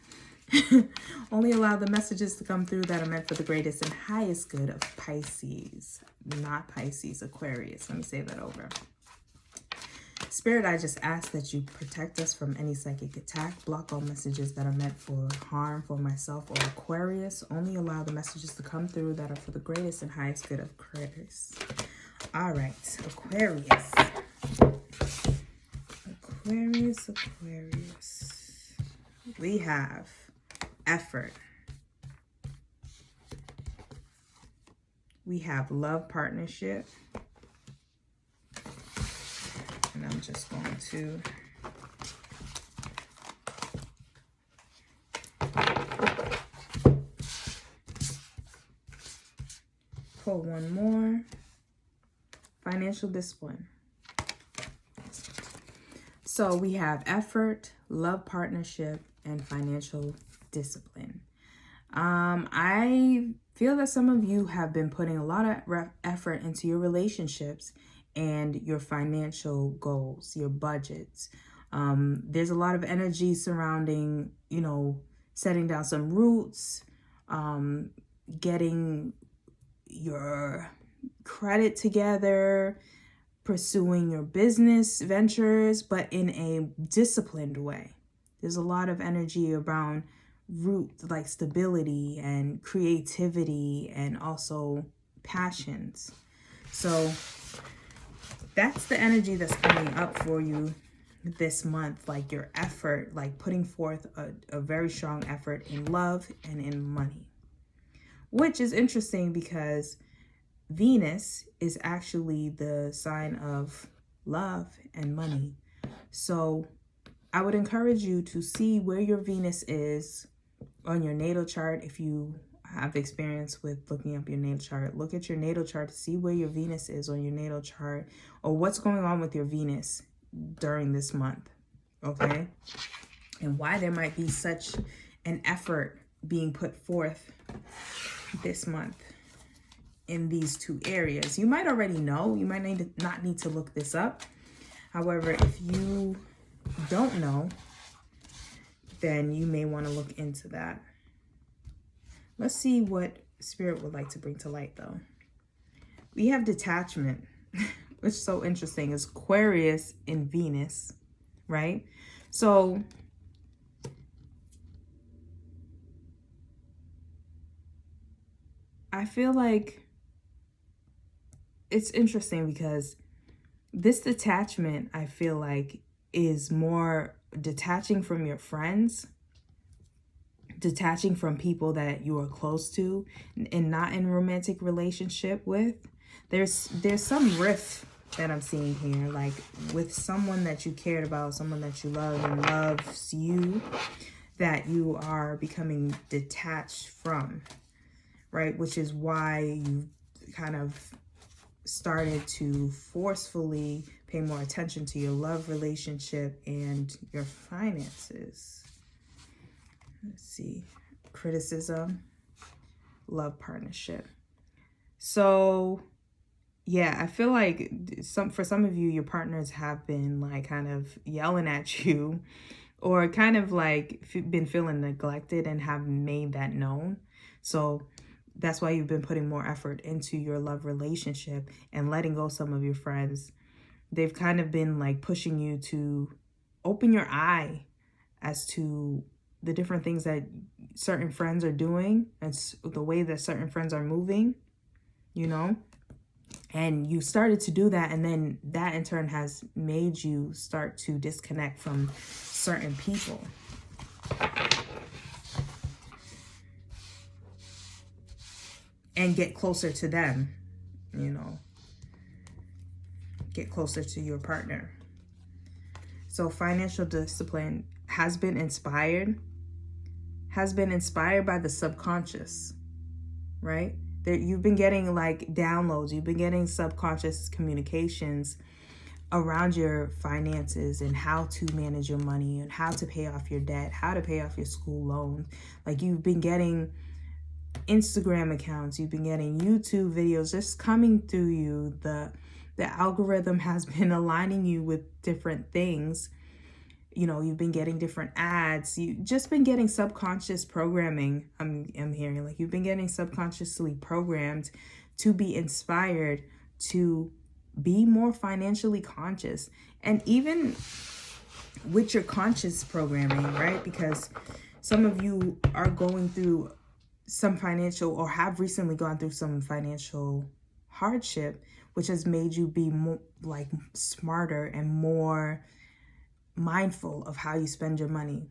Only allow the messages to come through that are meant for the greatest and highest good of Pisces, not Pisces, Aquarius. Let me say that over. Spirit, I just ask that you protect us from any psychic attack, block all messages that are meant for harm for myself or Aquarius. Only allow the messages to come through that are for the greatest and highest good of Aquarius. All right, Aquarius. Aquarius. We have effort. We have love partnership. And I'm just going to pull one more. Financial discipline. So we have effort, love partnership, and financial discipline. I feel that some of you have been putting a lot of effort into your relationships and your financial goals, your budgets. There's a lot of energy surrounding, setting down some roots, getting your credit together, pursuing your business ventures, but in a disciplined way. There's a lot of energy around root, like stability and creativity and also passions. So that's the energy that's coming up for you this month, like your effort, like putting forth a very strong effort in love and in money, which is interesting because Venus is actually the sign of love and money. So I would encourage you to see where your Venus is on your natal chart. If you have experience with looking up your natal chart, look at your natal chart to see where your Venus is on your natal chart, or what's going on with your Venus during this month, okay? And why there might be such an effort being put forth this month in these two areas. You might already know. You might not need to look this up. However, if you don't know, then you may want to look into that. Let's see what Spirit would like to bring to light, though. We have detachment, which is so interesting. It's Aquarius in Venus, right? So I feel like it's interesting because this detachment, I feel like, is more detaching from your friends, detaching from people that you are close to and not in a romantic relationship with. There's some rift that I'm seeing here, like with someone that you cared about, someone that you love and loves you, that you are becoming detached from, right? Which is why you kind of started to forcefully pay more attention to your love relationship and your finances. Let's see. Criticism, love partnership. So yeah, I feel like for some of you, your partners have been like kind of yelling at you, or kind of like been feeling neglected and have made that known. So that's why you've been putting more effort into your love relationship and letting go some of your friends. They've kind of been like pushing you to open your eye as to the different things that certain friends are doing and the way that certain friends are moving, you know? And you started to do that, and then that in turn has made you start to disconnect from certain people. And get closer to them, you know. Get closer to your partner. So financial discipline has been inspired by the subconscious, right? You've been getting like downloads, you've been getting subconscious communications around your finances and how to manage your money and how to pay off your debt, how to pay off your school loans. Like you've been getting Instagram accounts, you've been getting YouTube videos just coming through you. The algorithm has been aligning you with different things. You know, you've been getting different ads. You've just been getting subconscious programming. I'm hearing like you've been getting subconsciously programmed to be inspired to be more financially conscious. And even with your conscious programming, right? Because some of you are going through some financial, or have recently gone through some financial hardship, which has made you be more like smarter and more mindful of how you spend your money.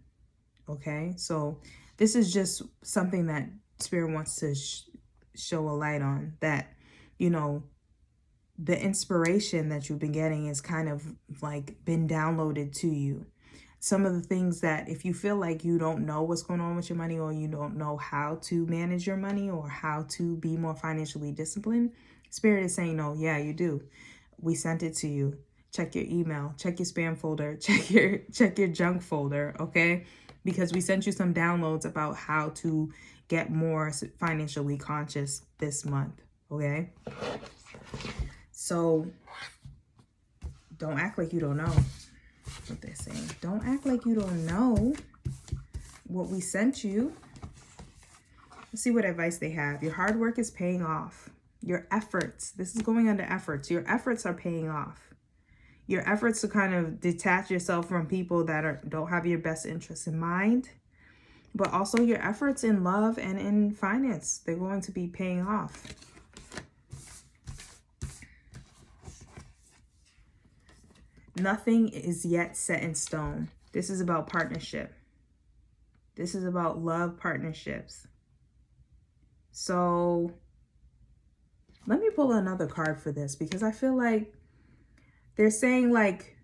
Okay, so this is just something that Spirit wants to show a light on, that, you know, the inspiration that you've been getting is kind of like been downloaded to you. Some of the things that if you feel like you don't know what's going on with your money, or you don't know how to manage your money, or how to be more financially disciplined, Spirit is saying, no, yeah, you do. We sent it to you. Check your email, check your spam folder, check your junk folder, okay? Because we sent you some downloads about how to get more financially conscious this month, okay? So don't act like you don't know what they're saying. Don't act like you don't know what we sent you. Let's see what advice they have. Your hard work is paying off. Your efforts, this is going under efforts. Your efforts are paying off. Your efforts to kind of detach yourself from people that don't have your best interests in mind. But also your efforts in love and in finance, they're going to be paying off. Nothing is yet set in stone. This is about partnership. This is about love partnerships. So let me pull another card for this, because I feel like they're saying like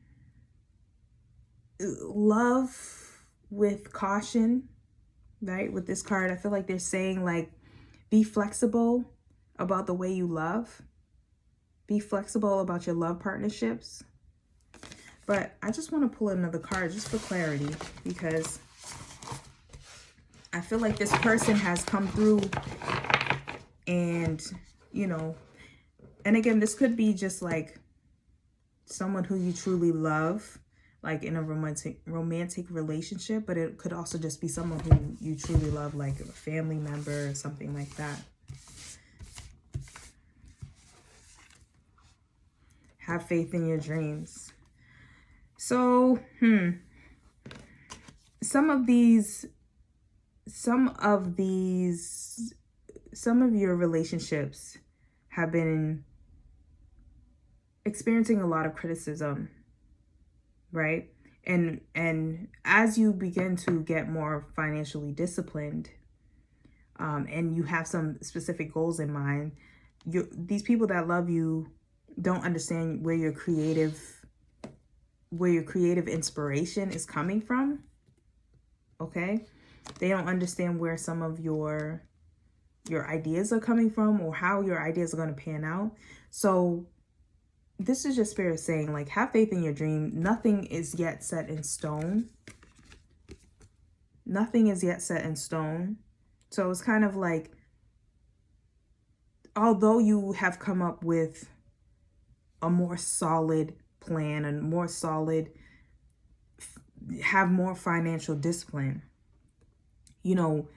love with caution, right? With this card, I feel like they're saying like be flexible about the way you love. Be flexible about your love partnerships. But I just want to pull another card just for clarity, because I feel like this person has come through and, you know, and again, this could be just like someone who you truly love, like in a romantic relationship, but it could also just be someone who you truly love, like a family member or something like that. Have faith in your dreams. So, some of your relationships have been experiencing a lot of criticism, right? And as you begin to get more financially disciplined, and you have some specific goals in mind, these people that love you don't understand where your creative inspiration is coming from. Okay? They don't understand where some of your ideas are coming from, or how your ideas are going to pan out. So this is your spirit saying, like, have faith in your dream. Nothing is yet set in stone. Nothing is yet set in stone. So it's kind of like, although you have come up with a more solid plan and more solid, have more financial discipline, you know,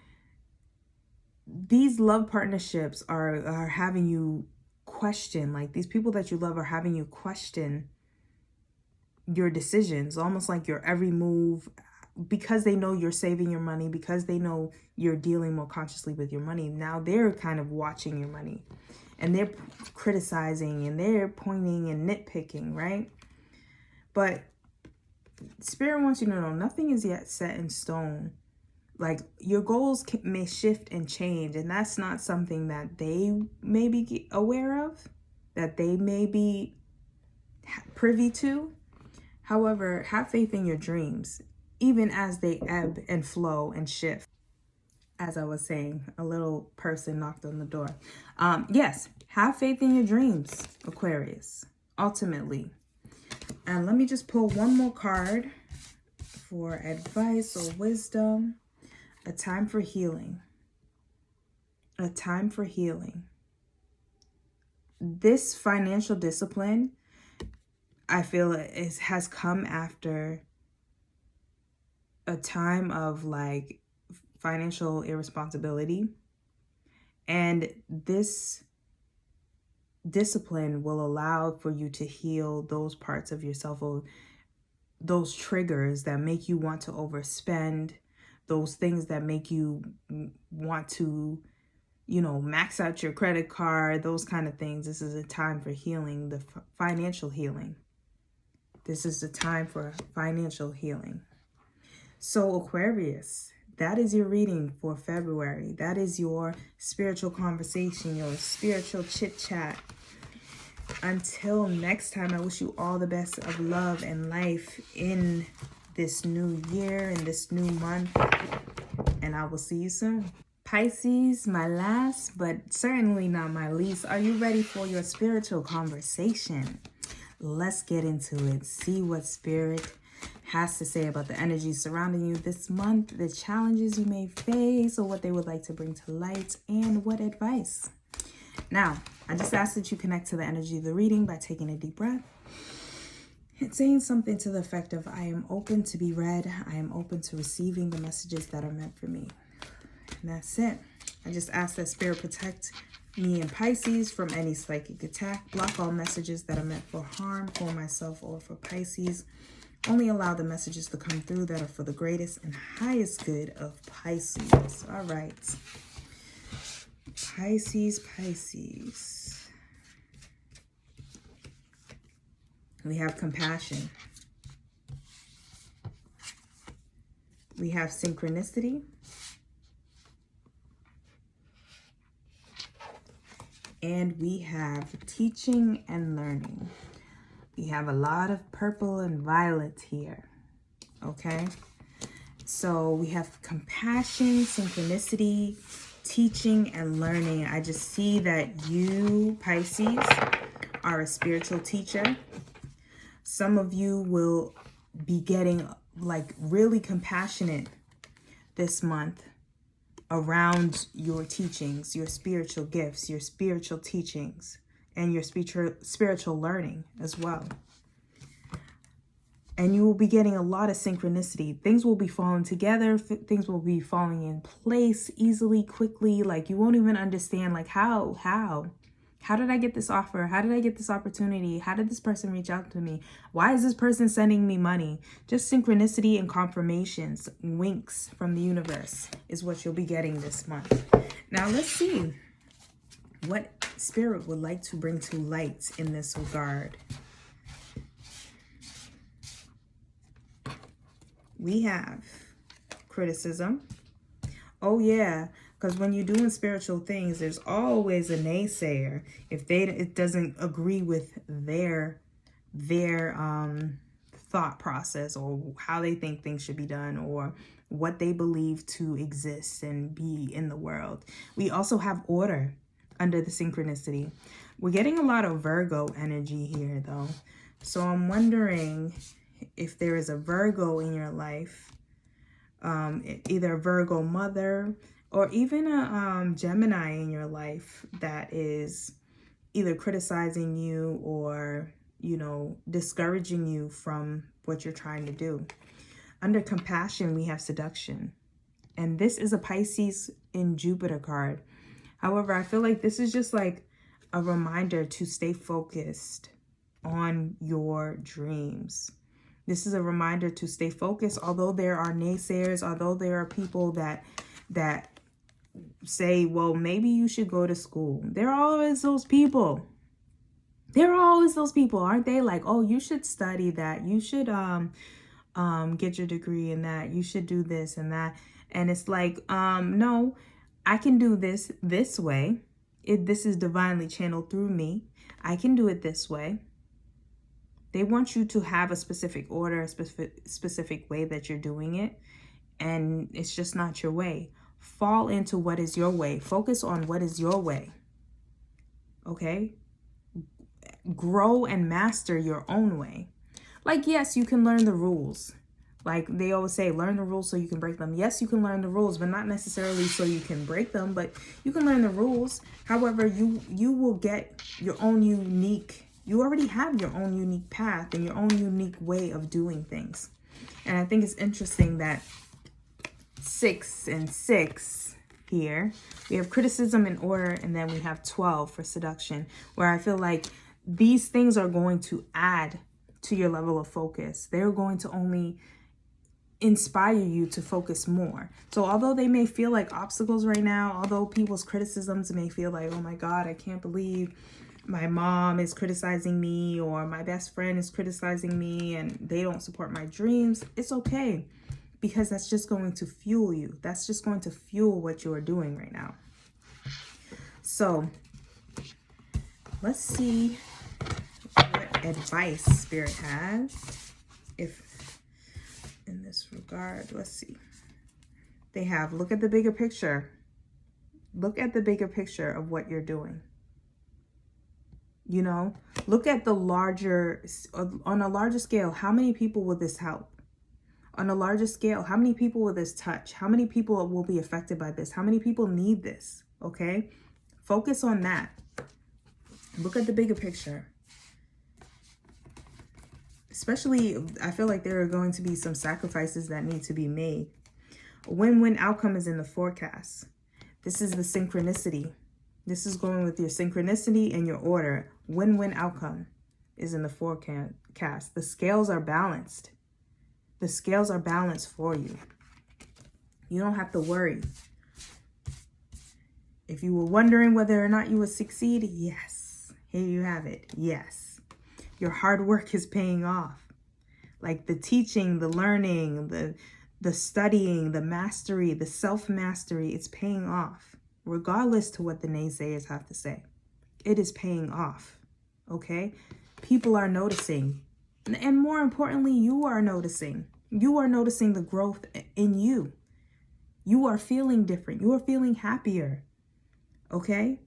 these love partnerships are having you question, like these people that you love are having you question your decisions, almost like your every move, because they know you're saving your money, because they know you're dealing more consciously with your money. Now they're kind of watching your money, and they're criticizing, and they're pointing and nitpicking, right? But Spirit wants you to know nothing is yet set in stone. Like, your goals may shift and change, and that's not something that they may be aware of, that they may be privy to. However, have faith in your dreams, even as they ebb and flow and shift. As I was saying, a little person knocked on the door. Yes, have faith in your dreams, Aquarius, ultimately. And let me just pull one more card for advice or wisdom. A time for healing. A time for healing. This financial discipline, I feel has come after a time of like financial irresponsibility. And this discipline will allow for you to heal those parts of yourself, or those triggers that make you want to overspend, those things that make you want to, you know, max out your credit card, those kind of things. This is a time for healing, the financial healing. This is the time for financial healing. So Aquarius, that is your reading for February. That is your spiritual conversation, your spiritual chit chat. Until next time, I wish you all the best of love and life in this new year, in this new month, and I will see you soon. Pisces, my last, but certainly not my least. Are you ready for your spiritual conversation? Let's get into it. See what Spirit has to say about the energies surrounding you this month, the challenges you may face, or what they would like to bring to light, and what advice. Now, I just ask that you connect to the energy of the reading by taking a deep breath and saying something to the effect of, I am open to be read. I am open to receiving the messages that are meant for me. And that's it. I just ask that Spirit protect me and Pisces from any psychic attack. Block all messages that are meant for harm for myself or for Pisces. Only allow the messages to come through that are for the greatest and highest good of Pisces. All right. Pisces, Pisces. We have compassion. We have synchronicity. And we have teaching and learning. We have a lot of purple and violet here. Okay. So we have compassion, synchronicity, teaching and learning. I just see that you, Pisces, are a spiritual teacher. Some of you will be getting like really compassionate this month around your teachings, your spiritual gifts, your spiritual teachings, and your spiritual learning as well. And you will be getting a lot of synchronicity. Things will be falling together. Things will be falling in place easily, quickly. Like you won't even understand like how did I get this offer? How did I get this opportunity? How did this person reach out to me? Why is this person sending me money? Just synchronicity and confirmations, winks from the universe is what you'll be getting this month. Now let's see what Spirit would like to bring to light in this regard. We have criticism. Oh yeah, because when you're doing spiritual things, there's always a naysayer. If it doesn't agree with their thought process or how they think things should be done or what they believe to exist and be in the world. We also have order under the synchronicity. We're getting a lot of Virgo energy here though. So I'm wondering if there is a Virgo in your life, either a Virgo mother or even a Gemini in your life that is either criticizing you or, you know, discouraging you from what you're trying to do. Under compassion, we have seduction. And this is a Pisces in Jupiter card. However, I feel like this is just like a reminder to stay focused on your dreams. This is a reminder to stay focused, although there are naysayers, although there are people that say, well, maybe you should go to school. There are always those people. There are always those people, aren't they? Like, oh, you should study that. You should get your degree in that. You should do this and that. And it's like, no, I can do this way. This is divinely channeled through me. I can do it this way. They want you to have a specific order, a specific way that you're doing it. And it's just not your way. Fall into what is your way. Focus on what is your way. Okay? Grow and master your own way. Like, yes, you can learn the rules. Like they always say, learn the rules so you can break them. Yes, you can learn the rules, but not necessarily so you can break them. But you can learn the rules. However, you will get your own unique, you already have your own unique path and your own unique way of doing things. And I think it's interesting that 6 and 6 here, we have criticism and order, and then we have 12 for seduction, where I feel like these things are going to add to your level of focus. They're going to only inspire you to focus more. So although they may feel like obstacles right now, although people's criticisms may feel like, oh my God, I can't believe my mom is criticizing me or my best friend is criticizing me and they don't support my dreams, it's okay, because that's just going to fuel you. That's just going to fuel what you are doing right now. So let's see what advice Spirit has if in this regard. Let's see. They have, look at the bigger picture. Look at the bigger picture of what you're doing. You know, look at the larger, on a larger scale, how many people will this help? On a larger scale, how many people will this touch? How many people will be affected by this? How many people need this? Okay? Focus on that. Look at the bigger picture. Especially, I feel like there are going to be some sacrifices that need to be made. A win-win outcome is in the forecast. This is the synchronicity. This is going with your synchronicity and your order. Win-win outcome is in the forecast. The scales are balanced. The scales are balanced for you. You don't have to worry. If you were wondering whether or not you would succeed, yes. Here you have it. Yes. Your hard work is paying off. Like the teaching, the learning, the studying, the mastery, the self-mastery, it's paying off. Regardless to what the naysayers have to say. It is paying off. Okay? People are noticing. And more importantly, you are noticing. You are noticing the growth in you. You are feeling different. You are feeling happier. Okay?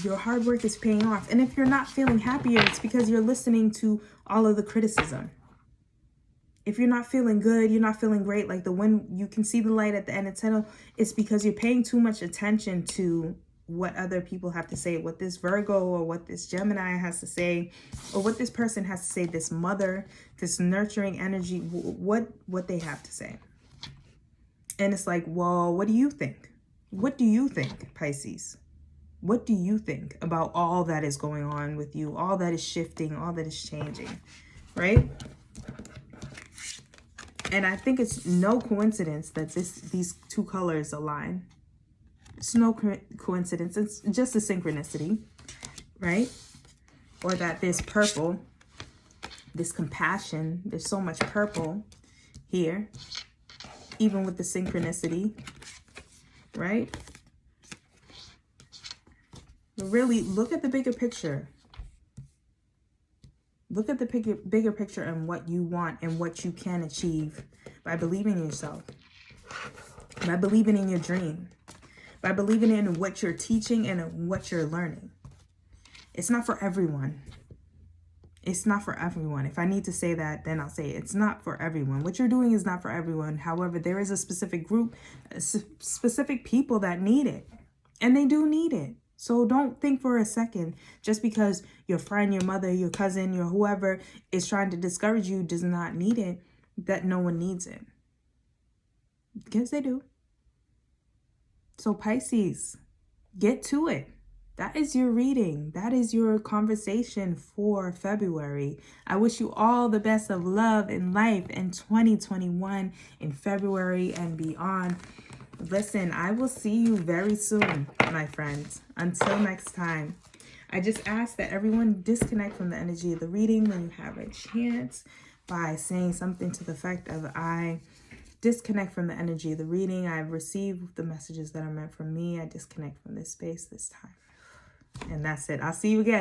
Your hard work is paying off. And if you're not feeling happier, it's because you're listening to all of the criticism. If you're not feeling good, you're not feeling great, like when you can see the light at the end of the tunnel, it's because you're paying too much attention to what other people have to say, what this Virgo or what this Gemini has to say, or what this person has to say, this mother, this nurturing energy, what they have to say. And it's like, well, what do you think? What do you think, Pisces? What do you think about all that is going on with you, all that is shifting, all that is changing, right? And I think it's no coincidence that these two colors align. It's no coincidence. It's just a synchronicity, right? Or that there's purple, this compassion. There's so much purple here, even with the synchronicity, right? But really, look at the bigger picture. Look at the bigger picture and what you want and what you can achieve by believing in yourself, by believing in your dream, by believing in what you're teaching and what you're learning. It's not for everyone. It's not for everyone. If I need to say that, then I'll say it. It's not for everyone. What you're doing is not for everyone. However, there is a specific group, specific people that need it. And they do need it. So don't think for a second, just because your friend, your mother, your cousin, your whoever is trying to discourage you does not need it, that no one needs it. Because they do. So Pisces, get to it. That is your reading. That is your conversation for February. I wish you all the best of love and life in 2021, in February and beyond. Listen, I will see you very soon, my friends. Until next time, I just ask that everyone disconnect from the energy of the reading when you have a chance by saying something to the effect of, I disconnect from the energy of the reading. I've received the messages that are meant for me. I disconnect from this space this time. And that's it. I'll see you again.